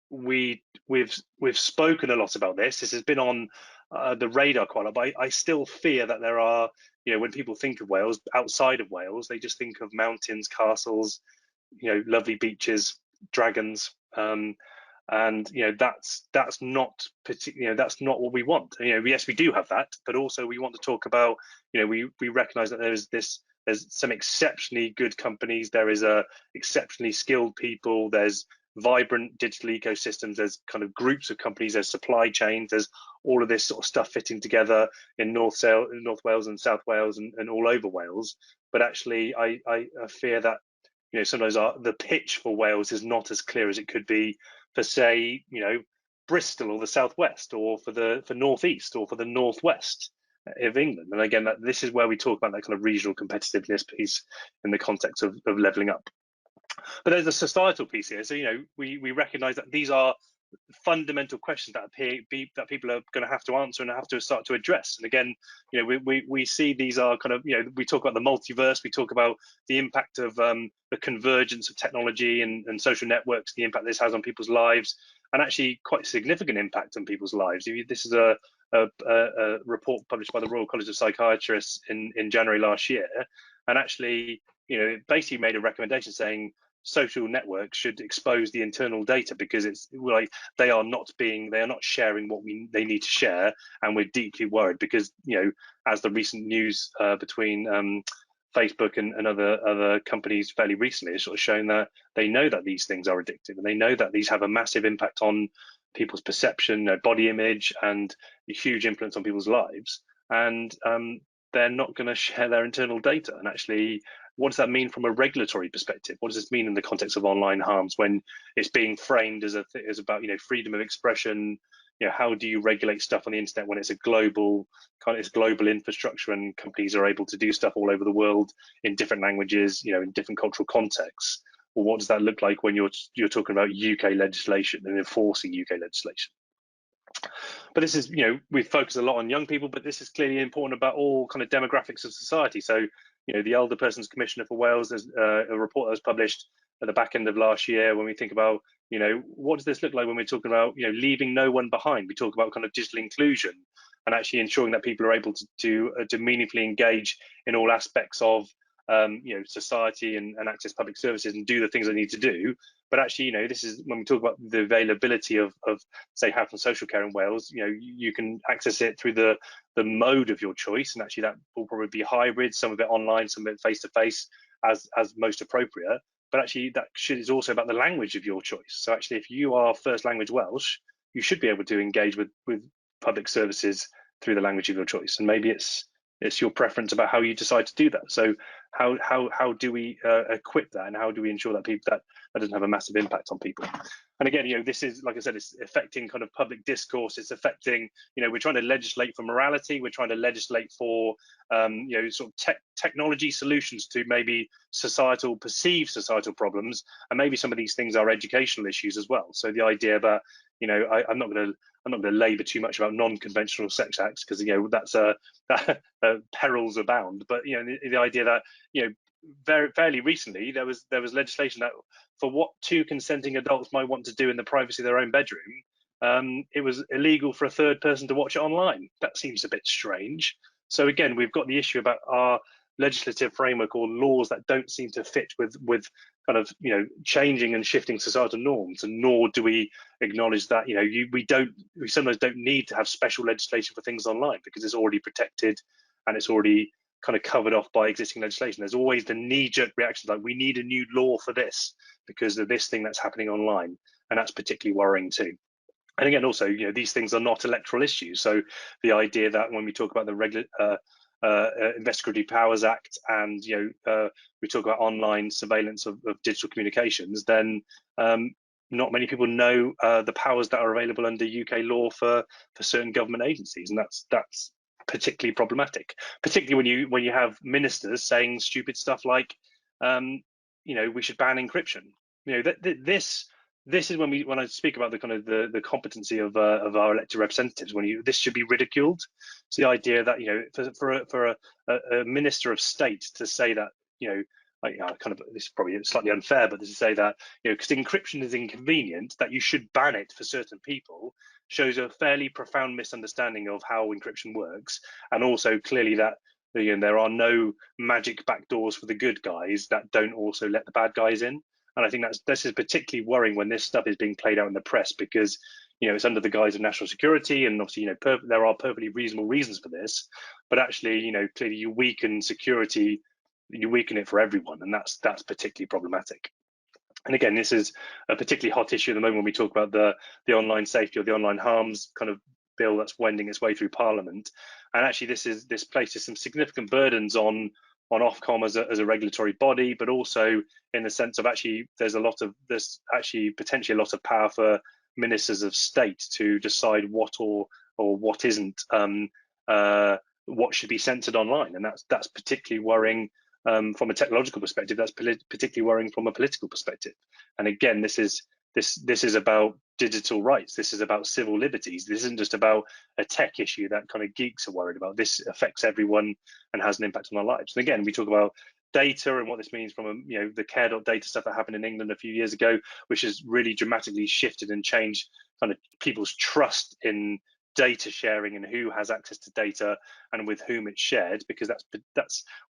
we've spoken a lot about this. This has been on the radar quite a lot, but I still fear that there are, when people think of Wales, outside of Wales, they just think of mountains, castles, lovely beaches, dragons, and that's not particularly, that's not what we want. Yes, we do have that, but also we want to talk about, we recognise that there's some exceptionally good companies, there is exceptionally skilled people, there's vibrant digital ecosystems, there's kind of groups of companies, there's supply chains, there's all of this sort of stuff fitting together in North Wales and South Wales and all over Wales. But actually, I fear that sometimes the pitch for Wales is not as clear as it could be for, say, Bristol or the Southwest, or for North East or for the Northwest of England. And again, this is where we talk about that kind of regional competitiveness piece in the context of levelling up. But there's a societal piece here. So, we recognise that these are fundamental questions that people are going to have to answer and have to start to address. And again, we see these are kind of, we talk about the multiverse, we talk about the impact of the convergence of technology and social networks, the impact this has on people's lives, and actually quite significant impact on people's lives. This is a report published by the Royal College of Psychiatrists in January last year, and actually, it basically made a recommendation saying social networks should expose the internal data, because it's like they are not sharing what they need to share, and we're deeply worried because as the recent news between Facebook and other companies fairly recently has sort of shown that they know that these things are addictive, and they know that these have a massive impact on people's perception, body image, and a huge influence on people's lives, and they're not going to share their internal data. And actually, what does that mean from a regulatory perspective? What does this mean in the context of online harms when it's being framed as about freedom of expression? How do you regulate stuff on the internet when it's a global infrastructure and companies are able to do stuff all over the world in different languages, in different cultural contexts? Well, what does that look like when you're talking about UK legislation and enforcing UK legislation? But this is, we focus a lot on young people, but this is clearly important about all kind of demographics of society. So, the Elder Persons Commissioner for Wales, there's a report that was published at the back end of last year when we think about, what does this look like when we're talking about, leaving no one behind? We talk about kind of digital inclusion and actually ensuring that people are able to meaningfully engage in all aspects of society and access public services and do the things they need to do. But actually, this is when we talk about the availability of say, health and social care in Wales. You can access it through the mode of your choice, and actually that will probably be hybrid, some of it online, some of it face to face, as most appropriate. But actually, that is also about the language of your choice. So actually, if you are first language Welsh, you should be able to engage with public services through the language of your choice. And maybe it's your preference about how you decide to do that. So how do we equip that, and how do we ensure that that doesn't have a massive impact on people? And again, this is, like I said, it's affecting kind of public discourse. It's affecting, we're trying to legislate for morality. We're trying to legislate for, sort of technology solutions to maybe perceived societal problems. And maybe some of these things are educational issues as well. So the idea that, I'm not going to labour too much about non-conventional sex acts, because that's perils abound. But the idea that fairly recently there was legislation that for what 2 consenting adults might want to do in the privacy of their own bedroom, it was illegal for a third person to watch it online. That seems a bit strange. So again, we've got the issue about our legislative framework or laws that don't seem to fit with kind of changing and shifting societal norms, and nor do we acknowledge that we sometimes don't need to have special legislation for things online, because it's already protected and it's already kind of covered off by existing legislation. There's always the knee-jerk reaction, like we need a new law for this because of this thing that's happening online, and that's particularly worrying too. And again, also, these things are not electoral issues. So the idea that when we talk about the Investigatory Powers Act, and we talk about online surveillance of digital communications, then not many people know the powers that are available under UK law for certain government agencies, and that's particularly problematic. Particularly when you have ministers saying stupid stuff like, we should ban encryption. This is when I speak about the kind of the competency of our elected representatives. This should be ridiculed. It's the idea that for a minister of state to say that this is probably slightly unfair, but to say that because encryption is inconvenient, that you should ban it for certain people, shows a fairly profound misunderstanding of how encryption works, and also clearly that there are no magic backdoors for the good guys that don't also let the bad guys in. And I think this is particularly worrying when this stuff is being played out in the press, because it's under the guise of national security, and obviously there are perfectly reasonable reasons for this, but actually clearly you weaken security, you weaken it for everyone, and that's particularly problematic. And again, this is a particularly hot issue at the moment when we talk about the online safety or the online harms kind of bill that's wending its way through Parliament. And actually this places some significant burdens on Ofcom as a regulatory body, but also in the sense of actually there's potentially a lot of power for ministers of state to decide what or what isn't, what should be censored online, and that's particularly worrying from a technological perspective. That's particularly worrying from a political perspective. And again, this is about digital rights. This is about civil liberties. This isn't just about a tech issue that kind of geeks are worried about. This affects everyone and has an impact on our lives. And again, we talk about data and what this means from the care.data stuff that happened in England a few years ago, which has really dramatically shifted and changed kind of people's trust in data sharing and who has access to data and with whom it's shared, because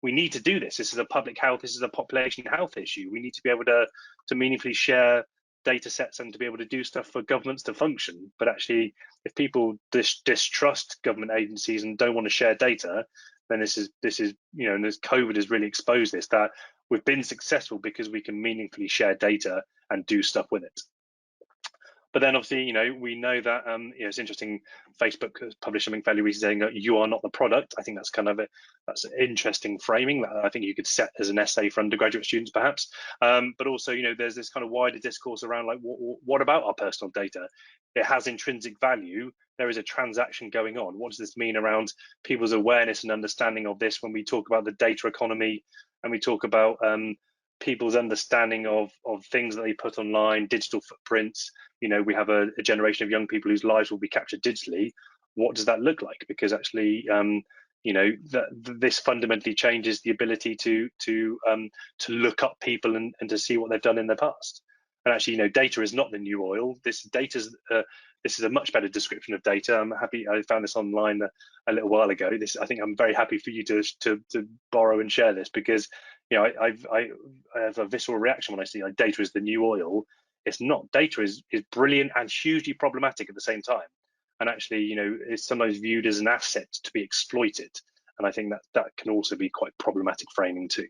we need to do this. This is a public health, this is a population health issue. We need to be able to meaningfully share data sets and to be able to do stuff for governments to function. But actually, if people distrust government agencies and don't want to share data, then this is and as COVID has really exposed this, that we've been successful because we can meaningfully share data and do stuff with it. But then obviously, we know that it's interesting. Facebook has published something fairly recently saying that you are not the product. I think that's that's an interesting framing that I think you could set as an essay for undergraduate students, perhaps. But also, there's this kind of wider discourse around like, what about our personal data? It has intrinsic value. There is a transaction going on. What does this mean around people's awareness and understanding of this when we talk about the data economy and we talk about people's understanding of things that they put online, digital footprints? We have a generation of young people whose lives will be captured digitally. What does that look like? Because actually, this fundamentally changes the ability to look up people and to see what they've done in the past. And actually, data is not the new oil. This is a much better description of data. I'm happy I found this online a little while ago. I think I'm very happy for you to borrow and share this, because I have a visceral reaction when I see like data is the new oil. It's not. Data is brilliant and hugely problematic at the same time. And actually, it's sometimes viewed as an asset to be exploited. And I think that can also be quite problematic framing too.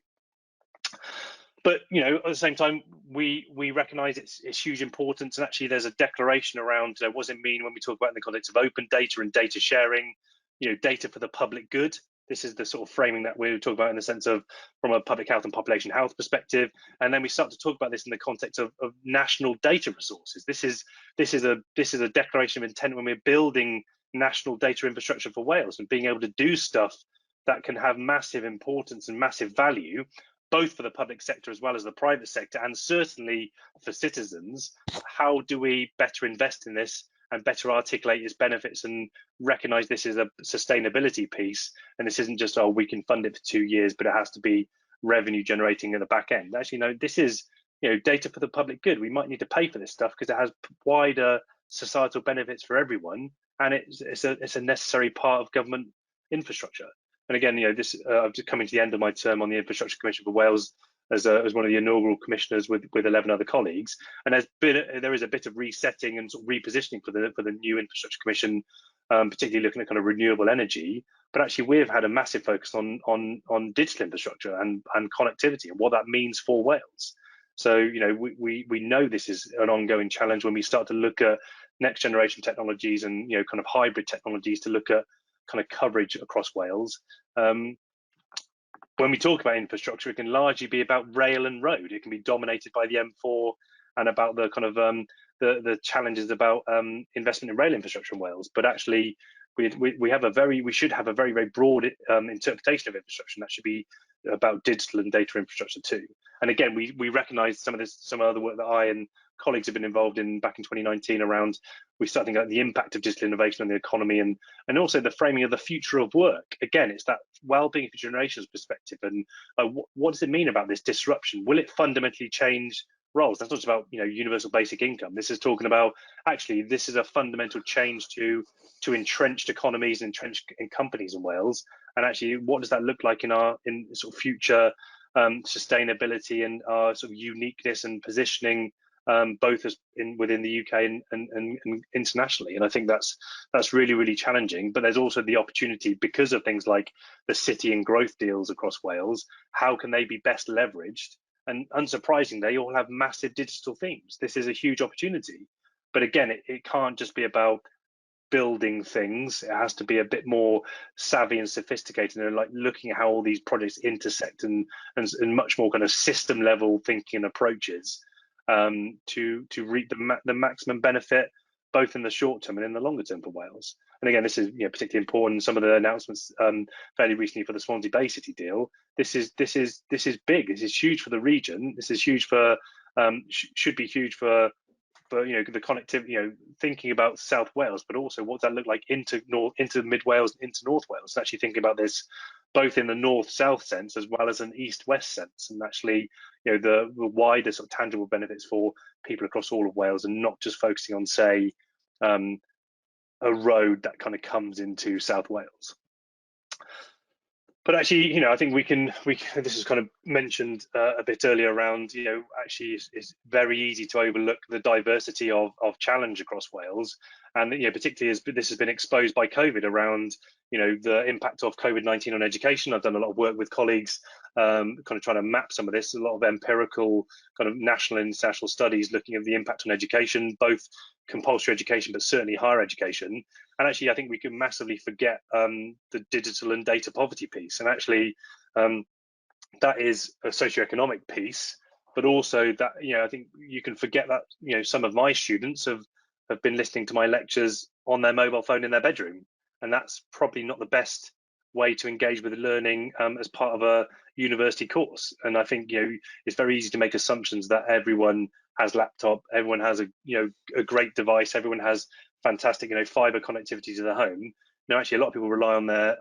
But at the same time, we recognise its huge importance, and actually there's a declaration around what does it mean when we talk about in the context of open data and data sharing, data for the public good. This is the sort of framing that we talk about in the sense of from a public health and population health perspective. And then we start to talk about this in the context of national data resources. This is a declaration of intent when we're building national data infrastructure for Wales and being able to do stuff that can have massive importance and massive value, both for the public sector as well as the private sector, and certainly for citizens. How do we better invest in this and better articulate its benefits and recognise this is a sustainability piece, and this isn't just, we can fund it for 2 years, but it has to be revenue generating at the back end. Actually, no, this is data for the public good. We might need to pay for this stuff because it has wider societal benefits for everyone, and it's a necessary part of government infrastructure. And again, I'm just coming to the end of my term on the Infrastructure Commission for Wales as one of the inaugural commissioners with 11 other colleagues, and there is a bit of resetting and sort of repositioning for the new Infrastructure Commission particularly looking at kind of renewable energy. But actually, we've had a massive focus on digital infrastructure and connectivity and what that means for Wales. So, you know, we know this is an ongoing challenge when we start to look at next generation technologies and, you know, kind of hybrid technologies to look at kind of coverage across Wales. When we talk about infrastructure, it can largely be about rail and road. It can be dominated by the M4 and about the kind of the challenges about investment in rail infrastructure in Wales. But actually, we should have a very broad interpretation of infrastructure, and that should be about digital and data infrastructure too. And again, we recognise some other work that I and colleagues have been involved in back in 2019 around, we start thinking about the impact of digital innovation on the economy and also the framing of the future of work. Again, it's that well-being for generations perspective, and what does it mean about this disruption? Will it fundamentally change roles? That's not about, you know, universal basic income. This is talking about, actually, this is a fundamental change to entrenched economies and entrenched in companies in Wales. And actually, what does that look like in sort of future sustainability and our sort of uniqueness and positioning, both within the UK and internationally? And I think that's really challenging. But there's also the opportunity, because of things like the city and growth deals across Wales. How can they be best leveraged? And unsurprisingly, they all have massive digital themes. This is a huge opportunity. But again, it can't just be about building things. It has to be a bit more savvy and sophisticated, and like looking at how all these projects intersect and much more kind of system level thinking and approaches to reap the maximum benefit, both in the short term and in the longer term for Wales. And again, this is, you know, particularly important. Some of the announcements fairly recently for the Swansea Bay City deal. This is big. This is huge for the region. This is huge for should be huge for you know, the connectivity, you know, thinking about South Wales, but also what does that look like into Mid Wales, into North Wales, and actually thinking about this both in the north-south sense as well as an east-west sense, and actually, you know, the wider sort of tangible benefits for people across all of Wales, and not just focusing on, say, a road that kind of comes into South Wales. But actually, you know, I think we can this is kind of mentioned a bit earlier around, you know, actually it's very easy to overlook the diversity of challenge across Wales. And, you know, particularly as this has been exposed by COVID around, you know, the impact of COVID-19 on education. I've done a lot of work with colleagues kind of trying to map some of this, a lot of empirical kind of national and international studies looking at the impact on education, both compulsory education, but certainly higher education. And actually, I think we can massively forget the digital and data poverty piece. And actually, that is a socioeconomic piece, but also that, you know, I think you can forget that, you know, some of my students have been listening to my lectures on their mobile phone in their bedroom. And that's probably not the best way to engage with learning as part of a university course. And I think, you know, it's very easy to make assumptions that everyone has laptop, everyone has a great device, everyone has fantastic, you know, fiber connectivity to the home. No, actually, a lot of people rely on their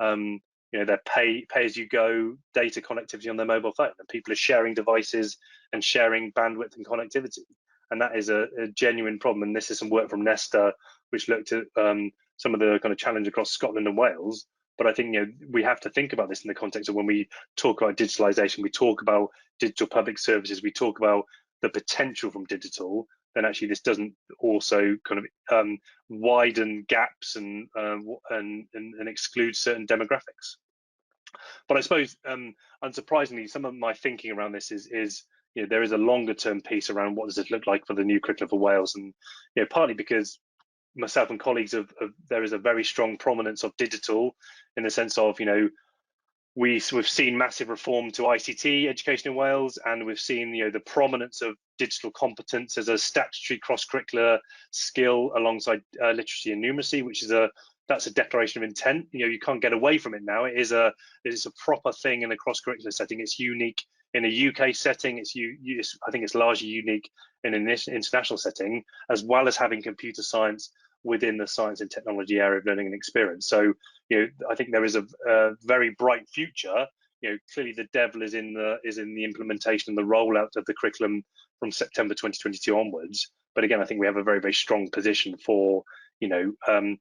you know, their pay as you go data connectivity on their mobile phone, and people are sharing devices and sharing bandwidth and connectivity, and that is a genuine problem. And this is some work from Nesta, which looked at some of the kind of challenge across Scotland and Wales. But I think, you know, we have to think about this in the context of when we talk about digitalization, we talk about digital public services, we talk about the potential from digital, then actually this doesn't also kind of widen gaps and exclude certain demographics. But I suppose, unsurprisingly, some of my thinking around this is you know, there is a longer term piece around what does it look like for the new curriculum for Wales, and, you know, partly because myself and colleagues there is a very strong prominence of digital, in the sense of, you know, we've seen massive reform to ICT education in Wales, and we've seen, you know, the prominence of digital competence as a statutory cross-curricular skill alongside literacy and numeracy, which is that's a declaration of intent. You know, you can't get away from it now. It is a proper thing in a cross-curricular setting. It's unique in a UK setting. I think it's largely unique in an international setting, as well as having computer science within the science and technology area of learning and experience. So, you know, I think there is a very bright future. You know, clearly the devil is in the implementation and the rollout of the curriculum from September 2022 onwards. But again, I think we have a very strong position for, you know, and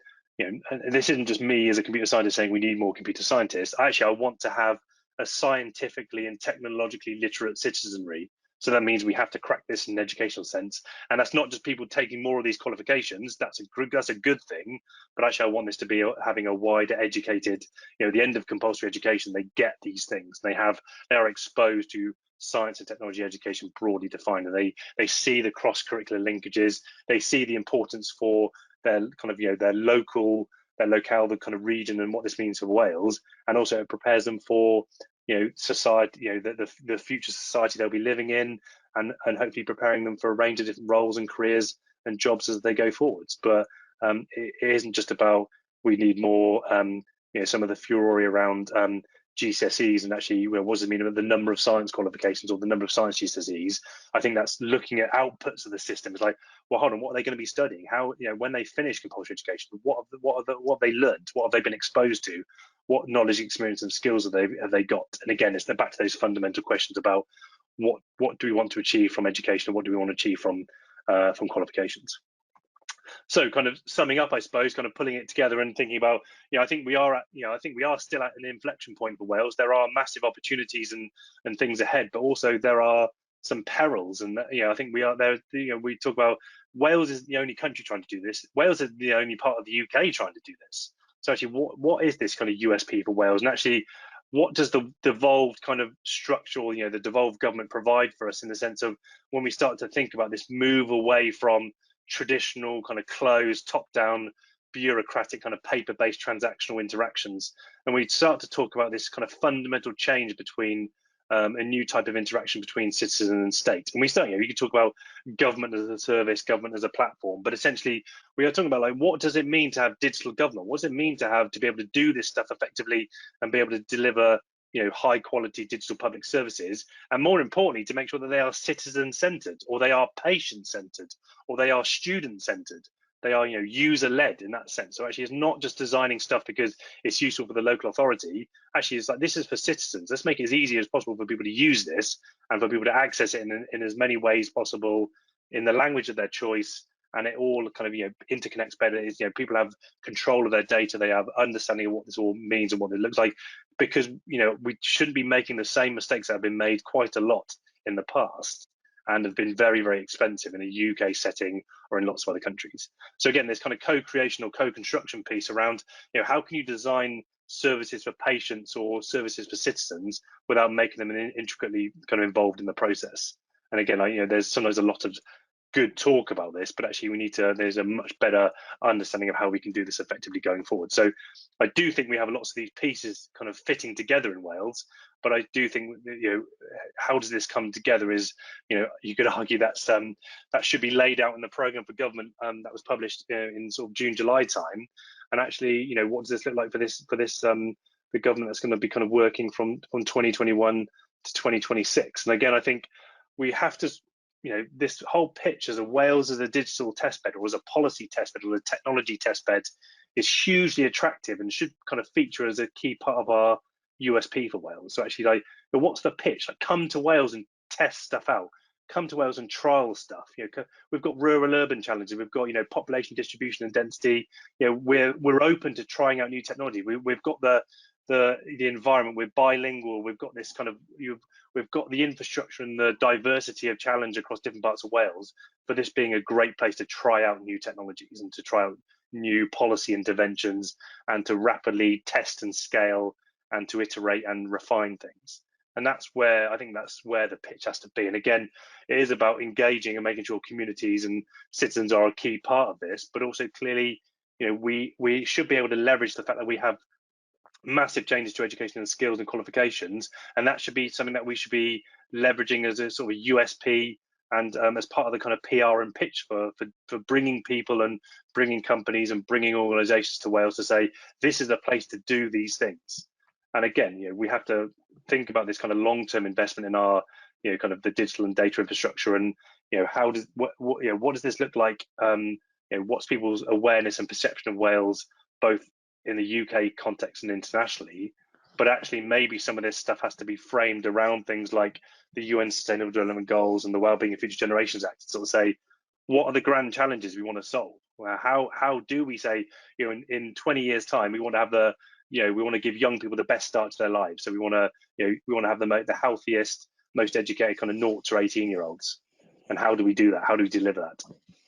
this isn't just me as a computer scientist saying we need more computer scientists. Actually, I want to have a scientifically and technologically literate citizenry, So that means we have to crack this in an educational sense. And that's not just people taking more of these qualifications. That's a good thing. But actually, I want this to be having a wider educated, at the end of compulsory education, they get these things. They are exposed to science and technology education broadly defined, and they see the cross-curricular linkages. They see the importance for their kind of their locale, the kind of region, and what this means for Wales, and also it prepares them for society, the future society they'll be living in, and hopefully preparing them for a range of different roles and careers and jobs as they go forwards. But it isn't just about we need more some of the furore around GCSEs and actually what does it mean about the number of science qualifications or the number of science GCSEs. I think that's looking at outputs of the system. It's like, well, hold on, what are they going to be studying? How, when they finish compulsory education, what have they learned? What have they been exposed to? What knowledge, experience, and skills have they got? And again, it's back to those fundamental questions about what do we want to achieve from education, and what do we want to achieve from qualifications. So kind of summing up, I suppose, kind of pulling it together and thinking about, I think we are still at an inflection point for Wales. There are massive opportunities and things ahead, but also there are some perils. And I think we are there. We talk about Wales is the only country trying to do this. Wales is the only part of the UK trying to do this. So actually, what is this kind of USP for Wales? And actually, what does the devolved kind of structural, the devolved government provide for us in the sense of when we start to think about this move away from traditional kind of closed, top-down, bureaucratic kind of paper-based transactional interactions, and we start to talk about this kind of fundamental change between a new type of interaction between citizen and state. And we start, you can talk about government as a service, government as a platform, but essentially we are talking about like, what does it mean to have digital government? What does it mean to be able to do this stuff effectively and be able to deliver high quality digital public services, and more importantly, to make sure that they are citizen centered, or they are patient centered, or they are student centered. They are user led in that sense. So actually it's not just designing stuff because it's useful for the local authority. Actually it's like, this is for citizens. Let's make it as easy as possible for people to use this and for people to access it in as many ways possible in the language of their choice. And it all kind of interconnects better. Is people have control of their data, they have understanding of what this all means and what it looks like, because we shouldn't be making the same mistakes that have been made quite a lot in the past and have been very, very expensive in a UK setting or in lots of other countries. So again, this kind of co-creation or co-construction piece around how can you design services for patients or services for citizens without making them intricately kind of involved in the process. And again, there's sometimes a lot of good talk about this, but actually there's a much better understanding of how we can do this effectively going forward. So I do think we have lots of these pieces kind of fitting together in Wales, but I do think how does this come together is you could argue that should be laid out in the programme for government that was published in sort of June, July time. And actually what does this look like for the government that's going to be kind of working from 2021 to 2026. And again, I think we have to this whole pitch as a Wales as a digital testbed or as a policy testbed or a technology testbed is hugely attractive and should kind of feature as a key part of our USP for Wales. So actually, like, what's the pitch? Like, come to Wales and test stuff out. Come to Wales and trial stuff. We've got rural-urban challenges. We've got population distribution and density. We're open to trying out new technology. We've got the environment. We're bilingual. We've got this kind of we've got the infrastructure and the diversity of challenge across different parts of Wales for this being a great place to try out new technologies and to try out new policy interventions and to rapidly test and scale and to iterate and refine things. And that's where the pitch has to be. And again, it is about engaging and making sure communities and citizens are a key part of this, but also clearly, we should be able to leverage the fact that we have massive changes to education and skills and qualifications, and that should be something that we should be leveraging as a sort of USP and as part of the kind of PR and pitch for bringing people and bringing companies and bringing organisations to Wales to say this is a place to do these things. And again, we have to think about this kind of long-term investment in our kind of the digital and data infrastructure, and what does this look like? What's people's awareness and perception of Wales, both in the UK context and internationally? But actually maybe some of this stuff has to be framed around things like the UN Sustainable Development Goals and the Wellbeing of Future Generations Act, to sort of say, what are the grand challenges we want to solve? How do we say, in 20 years time, we want to have we want to give young people the best start to their lives. So we want to have the healthiest, most educated kind of 0 to 18-year-olds. And how do we do that? How do we deliver that?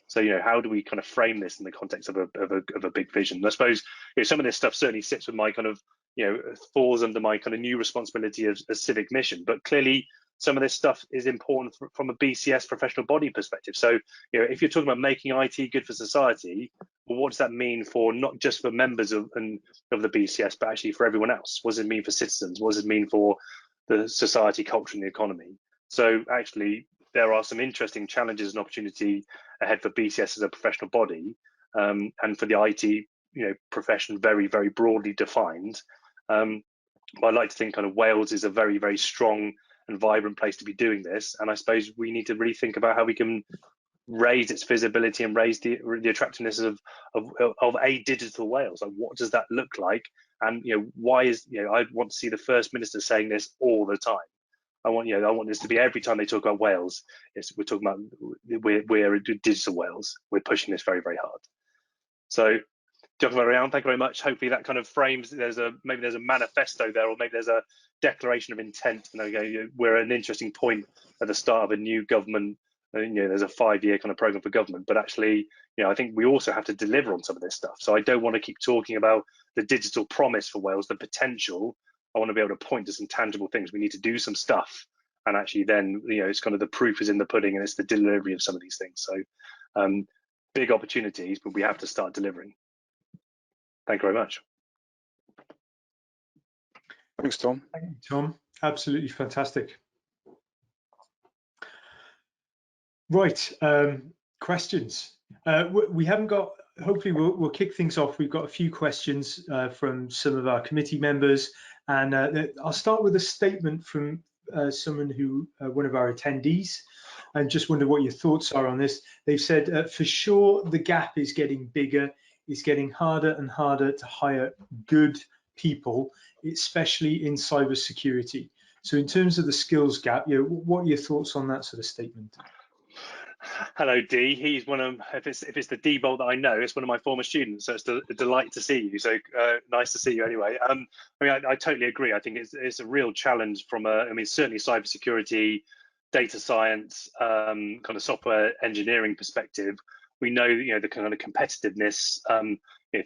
So, how do we kind of frame this in the context of a big vision? And I suppose some of this stuff certainly sits with my kind of, falls under my kind of new responsibility as civic mission. But clearly, some of this stuff is important from a BCS professional body perspective. So, if you're talking about making IT good for society, well, what does that mean for not just for members of the BCS, but actually for everyone else? What does it mean for citizens? What does it mean for the society, culture, and the economy? So, actually, there are some interesting challenges and opportunity ahead for BCS as a professional body, and for the IT, profession very, very broadly defined. But I'd like to think kind of Wales is a very, very strong and vibrant place to be doing this. And I suppose we need to really think about how we can raise its visibility and raise the attractiveness of a digital Wales. Like, what does that look like? And why is I want to see the First Minister saying this all the time. I want this to be every time they talk about Wales, we're talking about we're a digital Wales. We're pushing this very, very hard. So, Dr. Marianne, thank you very much. Hopefully that kind of frames, maybe there's a manifesto there, or maybe there's a declaration of intent. We're at an interesting point at the start of a new government. There's a 5-year kind of program for government, but actually, I think we also have to deliver on some of this stuff. So I don't want to keep talking about the digital promise for Wales, the potential. I want to be able to point to some tangible things. We need to do some stuff, and actually then, it's kind of the proof is in the pudding, and it's the delivery of some of these things. So big opportunities, but we have to start delivering. Thank you very much. Thanks, Tom. Thank you, Tom. Absolutely fantastic. Right, questions. We haven't got, hopefully we'll kick things off. We've got a few questions from some of our committee members, and I'll start with a statement from someone who, one of our attendees, and just wonder what your thoughts are on this. They've said, for sure, the gap is getting bigger. It's getting harder and harder to hire good people, especially in cybersecurity. So in terms of the skills gap, what are your thoughts on that sort of statement? Hello, Dee. He's one of, if it's the D Bolt that I know, it's one of my former students. So it's a delight to see you. So nice to see you anyway. I totally agree. I think it's a real challenge from certainly cybersecurity, data science, kind of software engineering perspective. We know, the kind of competitiveness.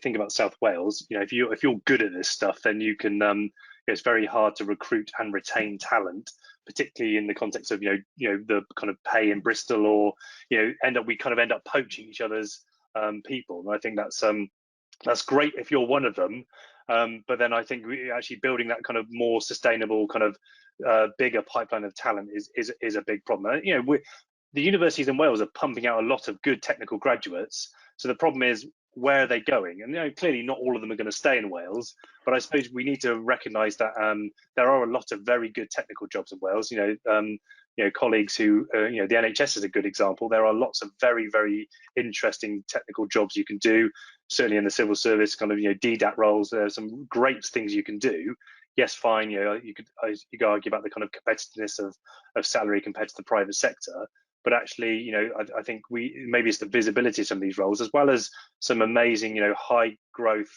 Think about South Wales. If you're good at this stuff, then you can. It's very hard to recruit and retain talent, particularly in the context of the kind of pay in Bristol, or we end up poaching each other's people. And I think that's great if you're one of them. But then I think we actually building that kind of more sustainable kind of bigger pipeline of talent is a big problem. The universities in Wales are pumping out a lot of good technical graduates. So the problem is, where are they going? And clearly not all of them are going to stay in Wales, but I suppose we need to recognise that there are a lot of very good technical jobs in Wales. Colleagues who, the NHS is a good example. There are lots of very, very interesting technical jobs you can do. Certainly in the civil service, kind of DDAT roles, there are some great things you can do. Yes, fine. You could argue about the kind of competitiveness of salary compared to the private sector. But actually, I think maybe it's the visibility of some of these roles, as well as some amazing, high growth,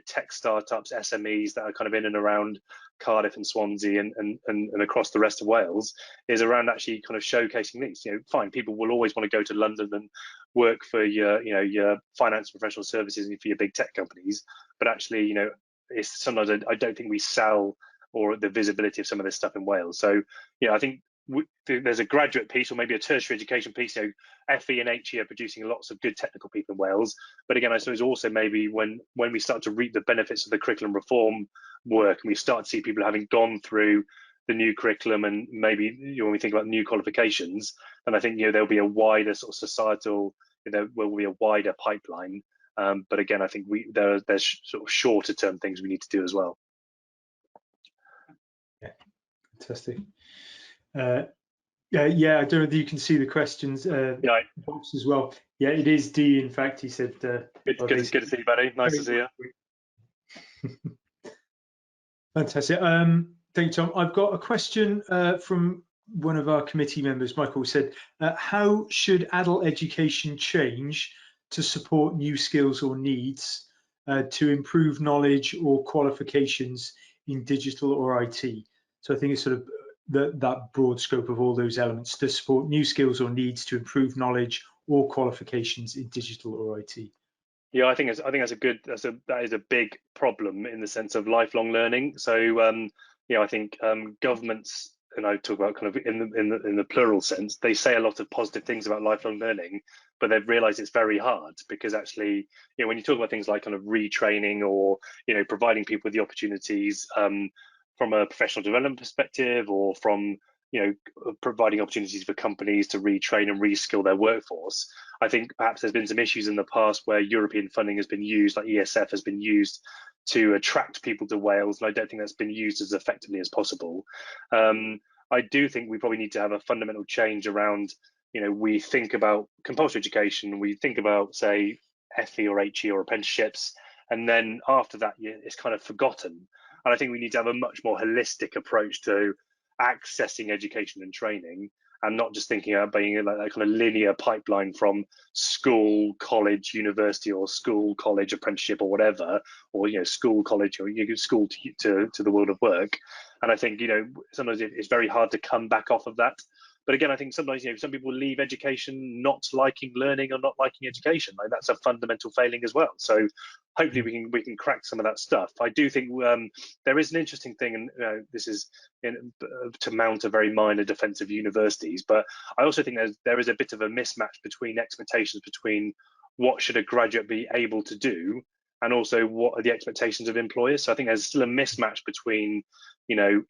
tech startups, SMEs that are kind of in and around Cardiff and Swansea and across the rest of Wales, is around actually kind of showcasing these. Fine, people will always want to go to London and work for your finance professional services and for your big tech companies, but actually, it's sometimes I don't think we sell or the visibility of some of this stuff in Wales. So, I think there's a graduate piece, or maybe a tertiary education piece. FE and HE are producing lots of good technical people in Wales. But again, I suppose also maybe when we start to reap the benefits of the curriculum reform work, and we start to see people having gone through the new curriculum, and maybe when we think about new qualifications, then I think there'll be a wider sort of societal, there will be a wider pipeline. But again, I think there's sort of shorter term things we need to do as well. Yeah, fantastic. I don't know if you can see the questions box as well. Yeah, it is D. In fact, he said. Good to see you, buddy. Nice to see you. Fantastic. Thank you, Tom. I've got a question from one of our committee members. Michael said, "How should adult education change to support new skills or needs to improve knowledge or qualifications in digital or IT?" So I think it's sort of that broad scope of all those elements to support new skills or needs to improve knowledge or qualifications in digital or IT. Yeah, I think that is a big problem in the sense of lifelong learning. So I think governments, and I talk about kind of in the plural sense, they say a lot of positive things about lifelong learning, but they've realised it's very hard because actually, when you talk about things like kind of retraining or providing people with the opportunities from a professional development perspective, or from providing opportunities for companies to retrain and reskill their workforce. I think perhaps there's been some issues in the past where European funding has been used, like ESF has been used to attract people to Wales, and I don't think that's been used as effectively as possible. I do think we probably need to have a fundamental change around, we think about compulsory education, we think about, say, FE or HE or apprenticeships, and then after that, it's kind of forgotten. And I think we need to have a much more holistic approach to accessing education and training, and not just thinking about being like a kind of linear pipeline from school, college, university, or school, college, apprenticeship, or whatever, or school, college, or school to the world of work. And I think sometimes it's very hard to come back off of that. But again, I think sometimes some people leave education not liking learning or not liking education. Like, that's a fundamental failing as well. So hopefully we can crack some of that stuff. I do think there is an interesting thing, and this is to mount a very minor defence of universities, but I also think there is a bit of a mismatch between expectations between what should a graduate be able to do and also what are the expectations of employers. So I think there's still a mismatch between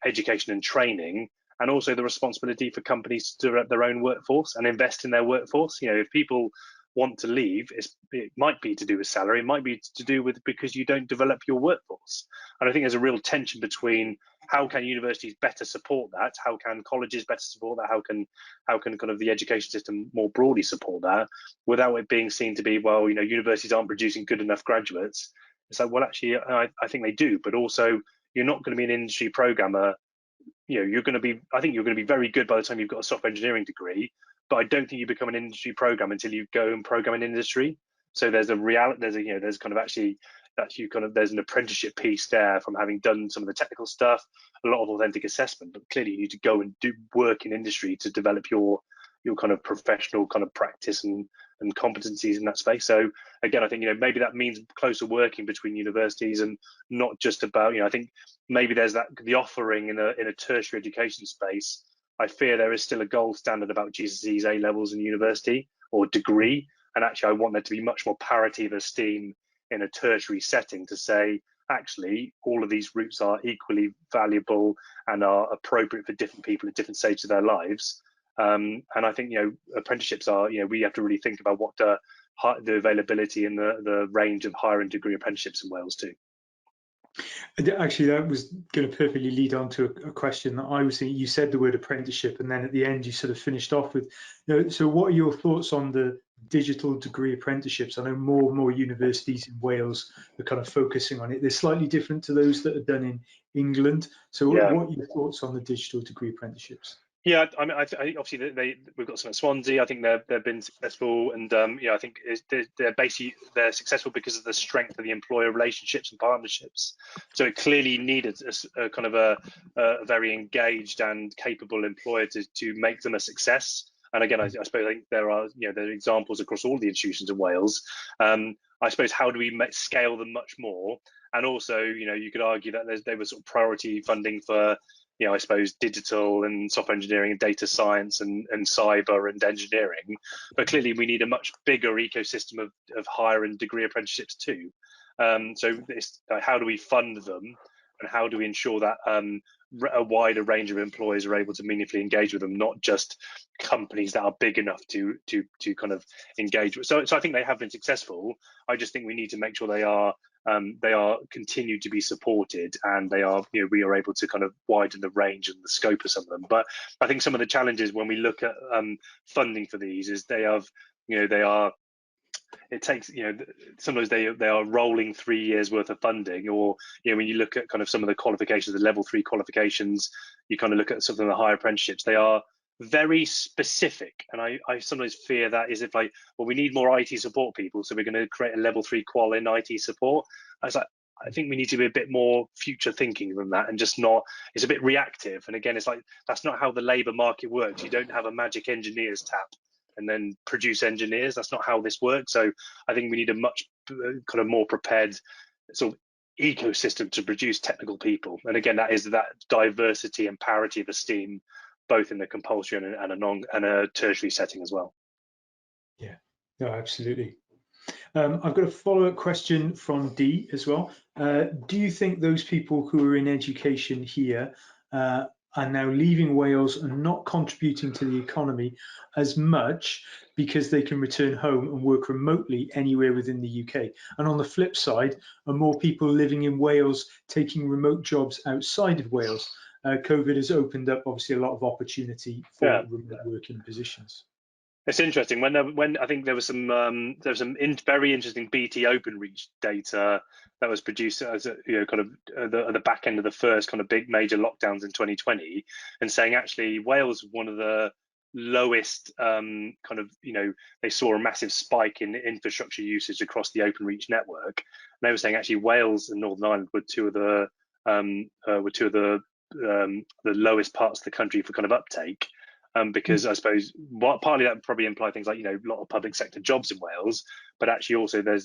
education and training, and also the responsibility for companies to develop their own workforce and invest in their workforce. If people want to leave, it might be to do with salary, it might be to do with because you don't develop your workforce. And I think there's a real tension between how can universities better support that, how can colleges better support that, how can kind of the education system more broadly support that, without it being seen to be, well, universities aren't producing good enough graduates. It's like, well, actually, I think they do, but also you're not going to be an industry programmer. I think you're going to be very good by the time you've got a software engineering degree, but I don't think you become an industry programmer until you go and program in industry. So there's a reality, there's kind of actually that there's an apprenticeship piece there from having done some of the technical stuff, a lot of authentic assessment, but clearly you need to go and do work in industry to develop your kind of professional kind of practice and competencies in that space. So again, I think maybe that means closer working between universities, and not just about I think maybe there's the offering in a tertiary education space. I fear there is still a gold standard about GCSEs, A levels, and university or degree, and actually I want there to be much more parity of esteem in a tertiary setting to say, actually, all of these routes are equally valuable and are appropriate for different people at different stages of their lives. And I think apprenticeships are we have to really think about what the availability and the range of higher end degree apprenticeships in Wales too. Actually, that was going to perfectly lead on to a question that I was thinking. You said the word apprenticeship, and then at the end you sort of finished off with, so what are your thoughts on the digital degree apprenticeships? I know more and more universities in Wales are kind of focusing on it. They're slightly different to those that are done in England. So what are your thoughts on the digital degree apprenticeships? Yeah, I mean, I think obviously we've got some at Swansea. I think they've been successful, and I think they're successful because of the strength of the employer relationships and partnerships. So it clearly needed a kind of a very engaged and capable employer to make them a success. And again, I suppose there are examples across all the institutions in Wales. I suppose how do we scale them much more? And also, you could argue that they were sort of priority funding for I suppose digital and software engineering and data science and cyber and engineering, but clearly we need a much bigger ecosystem of higher and degree apprenticeships too. So how do we fund them, and how do we ensure that a wider range of employers are able to meaningfully engage with them, not just companies that are big enough to kind of engage with. So I think they have been successful. I just think we need to make sure they are continued to be supported, and we are able to kind of widen the range and the scope of some of them. But I think some of the challenges when we look at funding for these is it takes sometimes they are rolling 3 years worth of funding, or when you look at kind of some of the qualifications, the level 3 qualifications, you kind of look at something of the higher apprenticeships, they are very specific, and I sometimes fear that is if we need more IT support people, so we're going to create a level 3 qual in IT support. I was like, I think we need to be a bit more future thinking than that, and just not, it's a bit reactive. And again, it's like, that's not how the labour market works. You don't have a magic engineers tap and then produce engineers. That's not how this works. So I think we need a much kind of more prepared sort of ecosystem to produce technical people. And again, that is that diversity and parity of esteem, both in the compulsory and a tertiary setting as well. Yeah, no, absolutely. I've got a follow-up question from Dee as well. Do you think those people who are in education here are now leaving Wales and not contributing to the economy as much because they can return home and work remotely anywhere within the UK? And on the flip side, are more people living in Wales taking remote jobs outside of Wales? COVID has opened up obviously a lot of opportunity for remote working positions. It's interesting when I think there was some very interesting BT OpenReach data that was produced as a, kind of at the back end of the first kind of big major lockdowns in 2020, and saying actually Wales was one of the lowest kind of, they saw a massive spike in infrastructure usage across the OpenReach network. And they were saying actually Wales and Northern Ireland were two of the lowest parts of the country for kind of uptake. Because I suppose partly that would probably imply things like, a lot of public sector jobs in Wales, but actually also there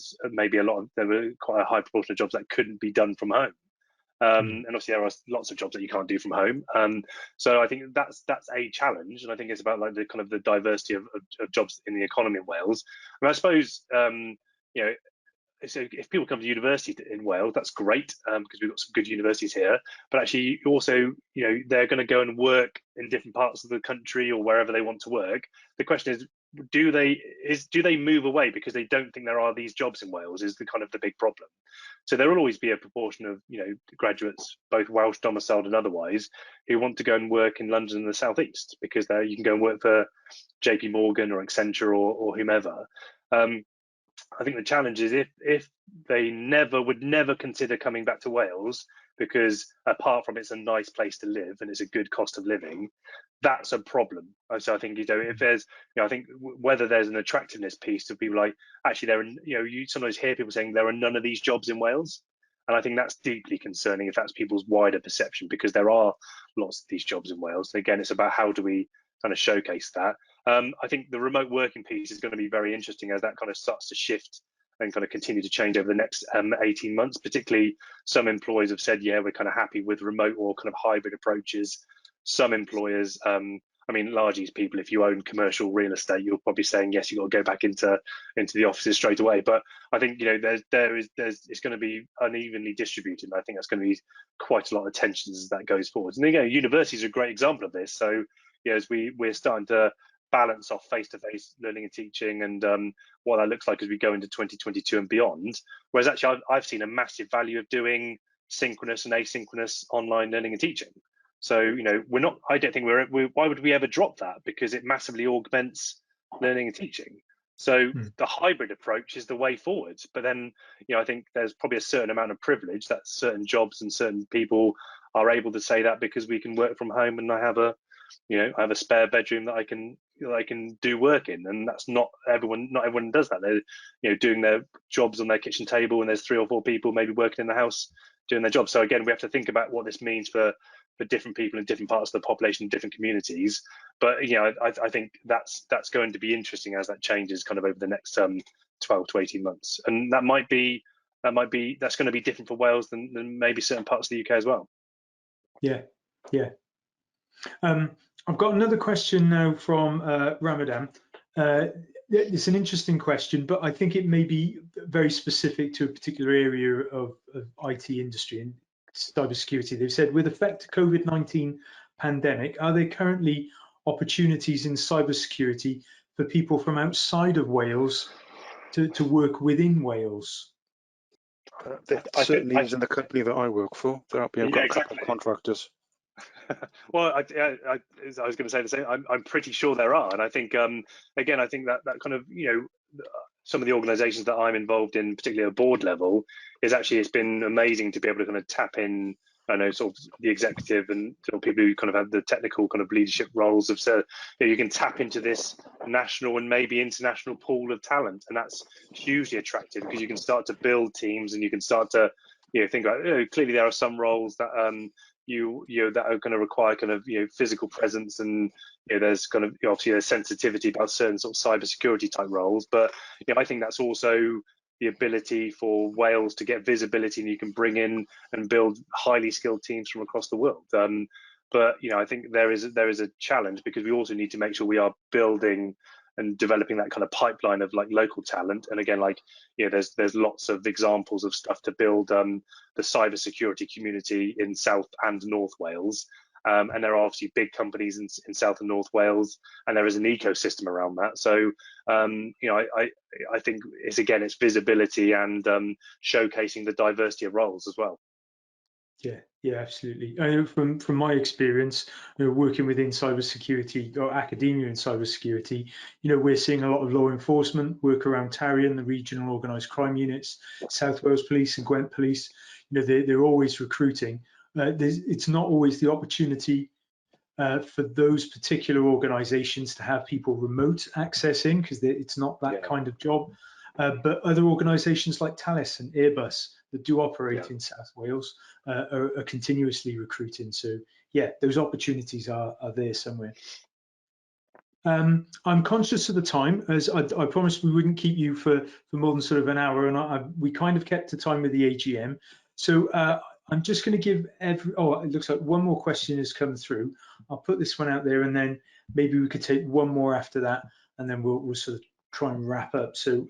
were quite a high proportion of jobs that couldn't be done from home. And obviously there are lots of jobs that you can't do from home. So I think that's a challenge, and I think it's about like the kind of the diversity of jobs in the economy in Wales. And I suppose so if people come to university in Wales, that's great, because we've got some good universities here. But actually, also, they're going to go and work in different parts of the country or wherever they want to work. The question is, do they move away because they don't think there are these jobs in Wales? Is the kind of the big problem. So there will always be a proportion of graduates, both Welsh domiciled and otherwise, who want to go and work in London and the South East, because there you can go and work for JP Morgan or Accenture or whomever. I think the challenge is if they would never consider coming back to Wales, because apart from it's a nice place to live and it's a good cost of living, that's a problem. So I think if there's I think whether there's an attractiveness piece to people, like actually you sometimes hear people saying there are none of these jobs in Wales, and I think that's deeply concerning if that's people's wider perception, because there are lots of these jobs in Wales. And again, it's about how do we kind of showcase that. I think the remote working piece is going to be very interesting as that kind of starts to shift and kind of continue to change over the next 18 months. Particularly, some employers have said, yeah, we're kind of happy with remote or kind of hybrid approaches. Some employers, largely people, if you own commercial real estate, you're probably saying, yes, you've got to go back into the offices straight away. But I think, it's going to be unevenly distributed. And I think that's going to be quite a lot of tension as that goes forward. And universities are a great example of this. So, as we're starting to balance off face-to-face learning and teaching, and what that looks like as we go into 2022 and beyond. Whereas actually I've seen a massive value of doing synchronous and asynchronous online learning and teaching. So I don't think why would we ever drop that, because it massively augments learning and teaching. So the hybrid approach is the way forward. But then I think there's probably a certain amount of privilege that certain jobs and certain people are able to say that because we can work from home, and I have a spare bedroom that I can do work in, and that's not everyone does that. They're doing their jobs on their kitchen table, and there's 3 or 4 people maybe working in the house doing their job. So again, we have to think about what this means for different people in different parts of the population, different communities. But I think that's going to be interesting as that changes kind of over the next 12 to 18 months, and that's going to be different for Wales than maybe certain parts of the UK as well. Yeah. I've got another question now from Ramadan. It's an interesting question, but I think it may be very specific to a particular area of IT industry and cybersecurity. They've said, with effect to COVID-19 pandemic, are there currently opportunities in cybersecurity for people from outside of Wales to work within Wales? That certainly is in the company that I work for. There'll be a couple of contractors. Well, I was going to say the same. I'm pretty sure there are, and I think again, I think that kind of some of the organisations that I'm involved in, particularly at board level, it's been amazing to be able to kind of tap in. I know sort of the executive and people who kind of have the technical kind of leadership roles of, so you can tap into this national and maybe international pool of talent, and that's hugely attractive because you can start to build teams and you can start to think about, clearly there are some roles that that are going to require kind of physical presence, and there's kind of obviously a sensitivity about certain sort of cybersecurity type roles, but I think that's also the ability for Wales to get visibility, and you can bring in and build highly skilled teams from across the world. But I think there is a challenge, because we also need to make sure we are building and developing that kind of pipeline of like local talent. And again, like there's lots of examples of stuff to build the cybersecurity community in South and North Wales. And there are obviously big companies in South and North Wales, and there is an ecosystem around that. So I think it's visibility and showcasing the diversity of roles as well. Yeah, absolutely. I know from my experience, working within cybersecurity or academia in cybersecurity, we're seeing a lot of law enforcement work around Tarion, the regional organised crime units, South Wales Police and Gwent Police. They're always recruiting. It's not always the opportunity for those particular organisations to have people remote accessing, because it's not that kind of job. But other organisations like Thales and Airbus that do operate in South Wales are continuously recruiting. So yeah, those opportunities are there somewhere. I'm conscious of the time, as I promised we wouldn't keep you for more than sort of an hour, and we kind of kept to time with the AGM. So I'm just going to give it looks like one more question has come through. I'll put this one out there, and then maybe we could take one more after that, and then we'll sort of try and wrap up. So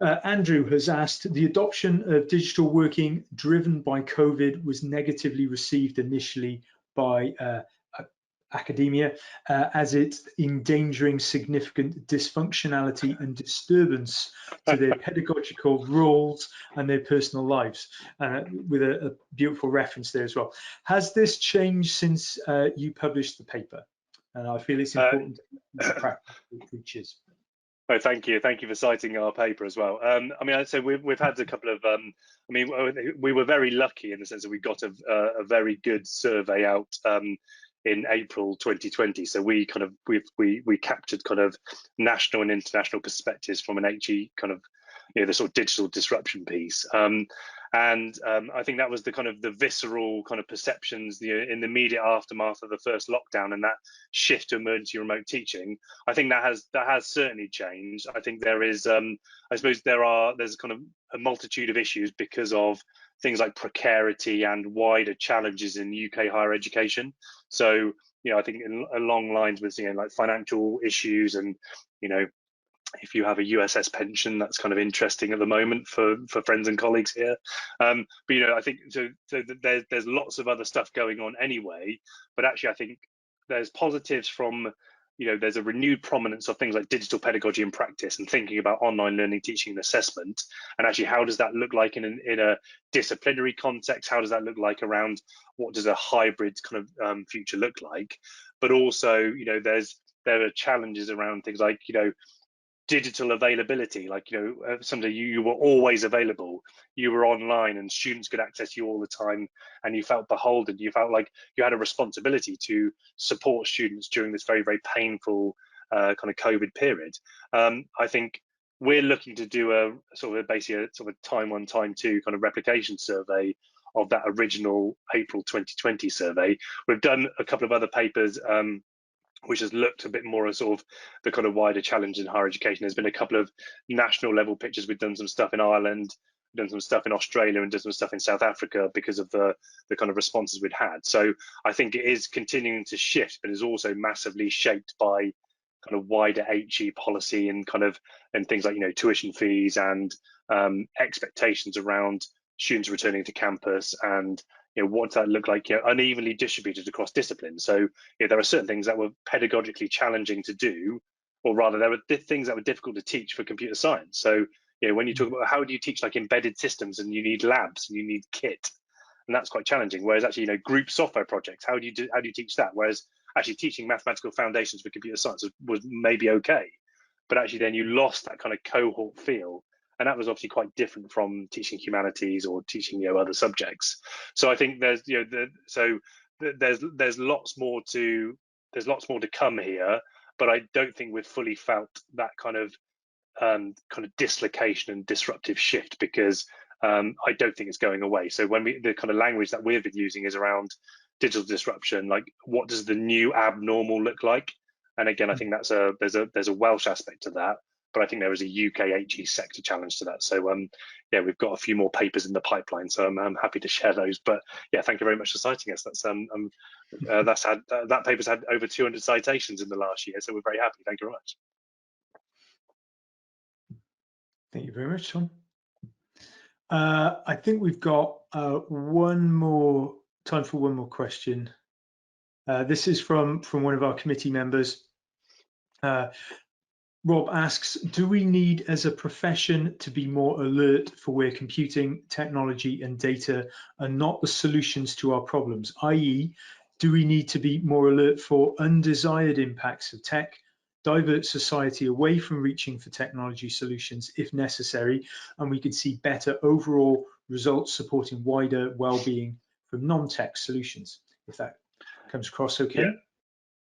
Andrew has asked, the adoption of digital working driven by COVID was negatively received initially by academia, as it's endangering significant dysfunctionality and disturbance to their pedagogical roles and their personal lives, with a beautiful reference there as well. Has this changed since you published the paper? And I feel it's important to practice with teachers. Oh, thank you for citing our paper as well. I mean, I'd say we've had a couple of. I mean, we were very lucky in the sense that we got a very good survey out in April 2020. So we kind of we captured kind of national and international perspectives from an HE kind of the sort of digital disruption piece. And I think that was the kind of the visceral kind of perceptions in the immediate aftermath of the first lockdown, and that shift to emergency remote teaching. I think that has certainly changed. I think there is, I suppose there's kind of a multitude of issues because of things like precarity and wider challenges in UK higher education. So I think along lines with like financial issues, and if you have a USS pension, that's kind of interesting at the moment for friends and colleagues here. But I think so there's lots of other stuff going on anyway. But actually, I think there's positives from there's a renewed prominence of things like digital pedagogy and practice, and thinking about online learning, teaching, and assessment. And actually, how does that look like in a disciplinary context? How does that look like around what does a hybrid kind of future look like? But also, there are challenges around things like digital availability, like someday you were always available, you were online, and students could access you all the time, and you felt beholden, you felt like you had a responsibility to support students during this very, very painful kind of COVID period. I think we're looking to do a sort of basically a sort of time 1, time 2 kind of replication survey of that original April 2020 survey. We've done a couple of other papers which has looked a bit more at sort of the kind of wider challenge in higher education. There's been a couple of national level pictures. We've done some stuff in Ireland, done some stuff in Australia, and done some stuff in South Africa because of the kind of responses we'd had. So I think it is continuing to shift, but is also massively shaped by kind of wider HE policy and things like tuition fees and expectations around students returning to campus, and what does that look like unevenly distributed across disciplines. So there are certain things that were pedagogically challenging to do, or rather there were things that were difficult to teach for computer science. So when you talk about how do you teach like embedded systems, and you need labs and you need kit, and that's quite challenging. Whereas actually group software projects, how do you teach that? Whereas actually teaching mathematical foundations for computer science was maybe okay, but actually then you lost that kind of cohort feel. And that was obviously quite different from teaching humanities or teaching other subjects. So I think there's there's lots more to come here, but I don't think we've fully felt that kind of dislocation and disruptive shift, because I don't think it's going away. So when the kind of language that we've been using is around digital disruption, like what does the new abnormal look like? And again, I think that's there's a Welsh aspect to that, but I think there is a UK HE sector challenge to that. So yeah, we've got a few more papers in the pipeline, so I'm happy to share those. But yeah, thank you very much for citing us. That paper's had over 200 citations in the last year, so we're very happy. Thank you very much. Thank you very much, Tom. I think we've got time for one more question. This is from one of our committee members. Rob asks, do we need as a profession to be more alert for where computing, technology and data are not the solutions to our problems, i.e. do we need to be more alert for undesired impacts of tech, divert society away from reaching for technology solutions if necessary, and we could see better overall results supporting wider well-being from non-tech solutions, if that comes across okay? Yeah.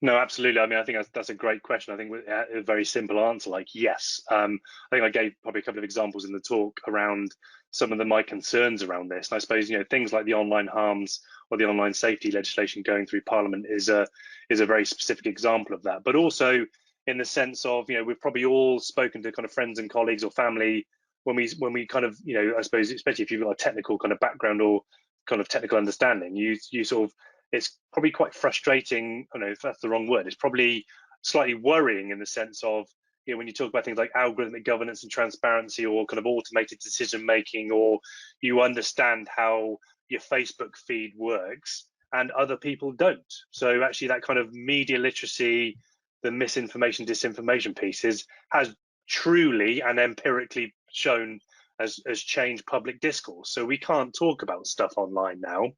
No, absolutely. I mean, I think that's a great question. I think a very simple answer, like yes. I think I gave probably a couple of examples in the talk around some of my concerns around this. And I suppose, you know, things like the online harms or the online safety legislation going through Parliament is a very specific example of that. But also in the sense of, you know, we've probably all spoken to kind of friends and colleagues or family when we kind of, you know, I suppose, especially if you've got a technical kind of background or kind of technical understanding, you sort of, it's probably quite frustrating. I don't know if that's the wrong word. It's probably slightly worrying in the sense of, you know, when you talk about things like algorithmic governance and transparency or kind of automated decision making, or you understand how your Facebook feed works and other people don't. So actually that kind of media literacy, the misinformation, disinformation pieces has truly and empirically shown has changed public discourse. So we can't talk about stuff online now,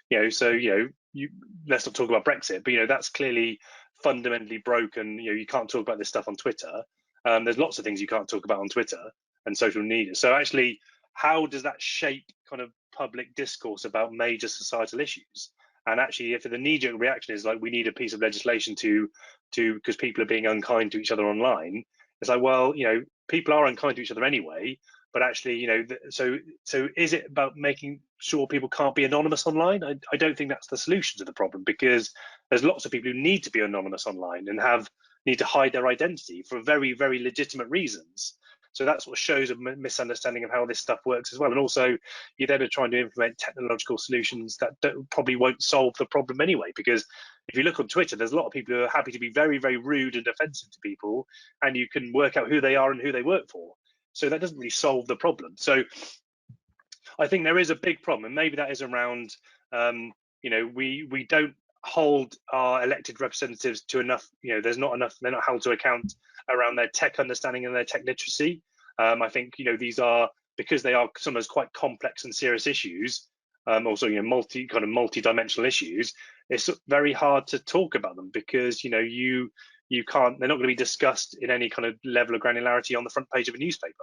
you know, so, you know, let's not talk about Brexit, but, you know, that's clearly fundamentally broken. You know, you can't talk about this stuff on Twitter. There's lots of things you can't talk about on Twitter and social media. So actually, how does that shape kind of public discourse about major societal issues? And actually, if the knee-jerk reaction is like, we need a piece of legislation because people are being unkind to each other online, it's like, well, you know, people are unkind to each other anyway. But actually, you know, so is it about making sure people can't be anonymous online? I don't think that's the solution to the problem, because there's lots of people who need to be anonymous online and need to hide their identity for very, very legitimate reasons. So that's what shows a misunderstanding of how this stuff works as well. And also, you're then trying to implement technological solutions that probably won't solve the problem anyway, because if you look on Twitter, there's a lot of people who are happy to be very, very rude and offensive to people, and you can work out who they are and who they work for. So that doesn't really solve the problem. So I think there is a big problem, and maybe that is around, you know, we don't hold our elected representatives to enough, you know, they're not held to account around their tech understanding and their tech literacy. I think, you know, these are, because they are sometimes quite complex and serious issues, also, you know, multi-dimensional issues, it's very hard to talk about them because, you know, you can't, they're not going to be discussed in any kind of level of granularity on the front page of a newspaper.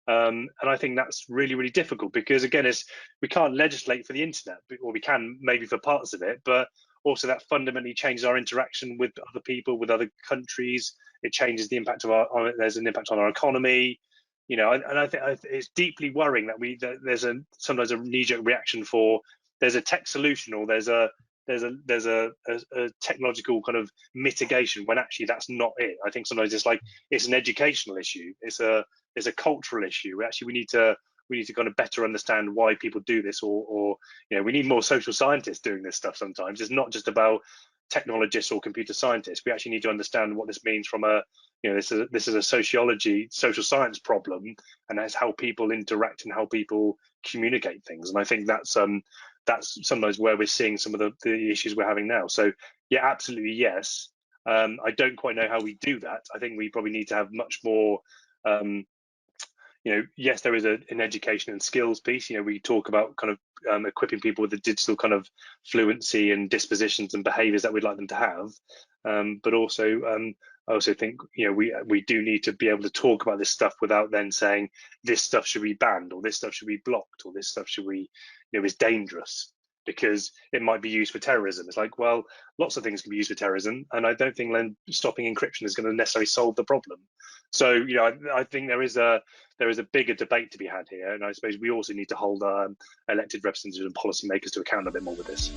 And I think that's really, really difficult because, again, we can't legislate for the internet, or we can maybe for parts of it, but also that fundamentally changes our interaction with other people, with other countries. It changes the impact of there's an impact on our economy, you know, and I think it's deeply worrying that there's sometimes a knee-jerk reaction for there's a tech solution or there's a technological kind of mitigation when actually that's not it. I think sometimes it's like it's an educational issue, it's a cultural issue. We need to kind of better understand why people do this, or you know, we need more social scientists doing this stuff. Sometimes it's not just about technologists or computer scientists. We actually need to understand what this means from a, you know, this is a social science problem, and that's how people interact and how people communicate things. And I think that's sometimes where we're seeing some of the issues we're having now. So yeah, absolutely yes. I don't quite know how we do that. I think we probably need to have much more, you know, yes, there is an education and skills piece. You know, we talk about kind of equipping people with the digital kind of fluency and dispositions and behaviours that we'd like them to have. But also, I also think, you know, we do need to be able to talk about this stuff without then saying this stuff should be banned or this stuff should be blocked or this stuff should be, you know, is dangerous. because it might be used for terrorism. It's like, well, lots of things can be used for terrorism, and I don't think then stopping encryption is going to necessarily solve the problem. So, you know, I think there is a bigger debate to be had here, and I suppose we also need to hold our elected representatives and policymakers to account a bit more with this.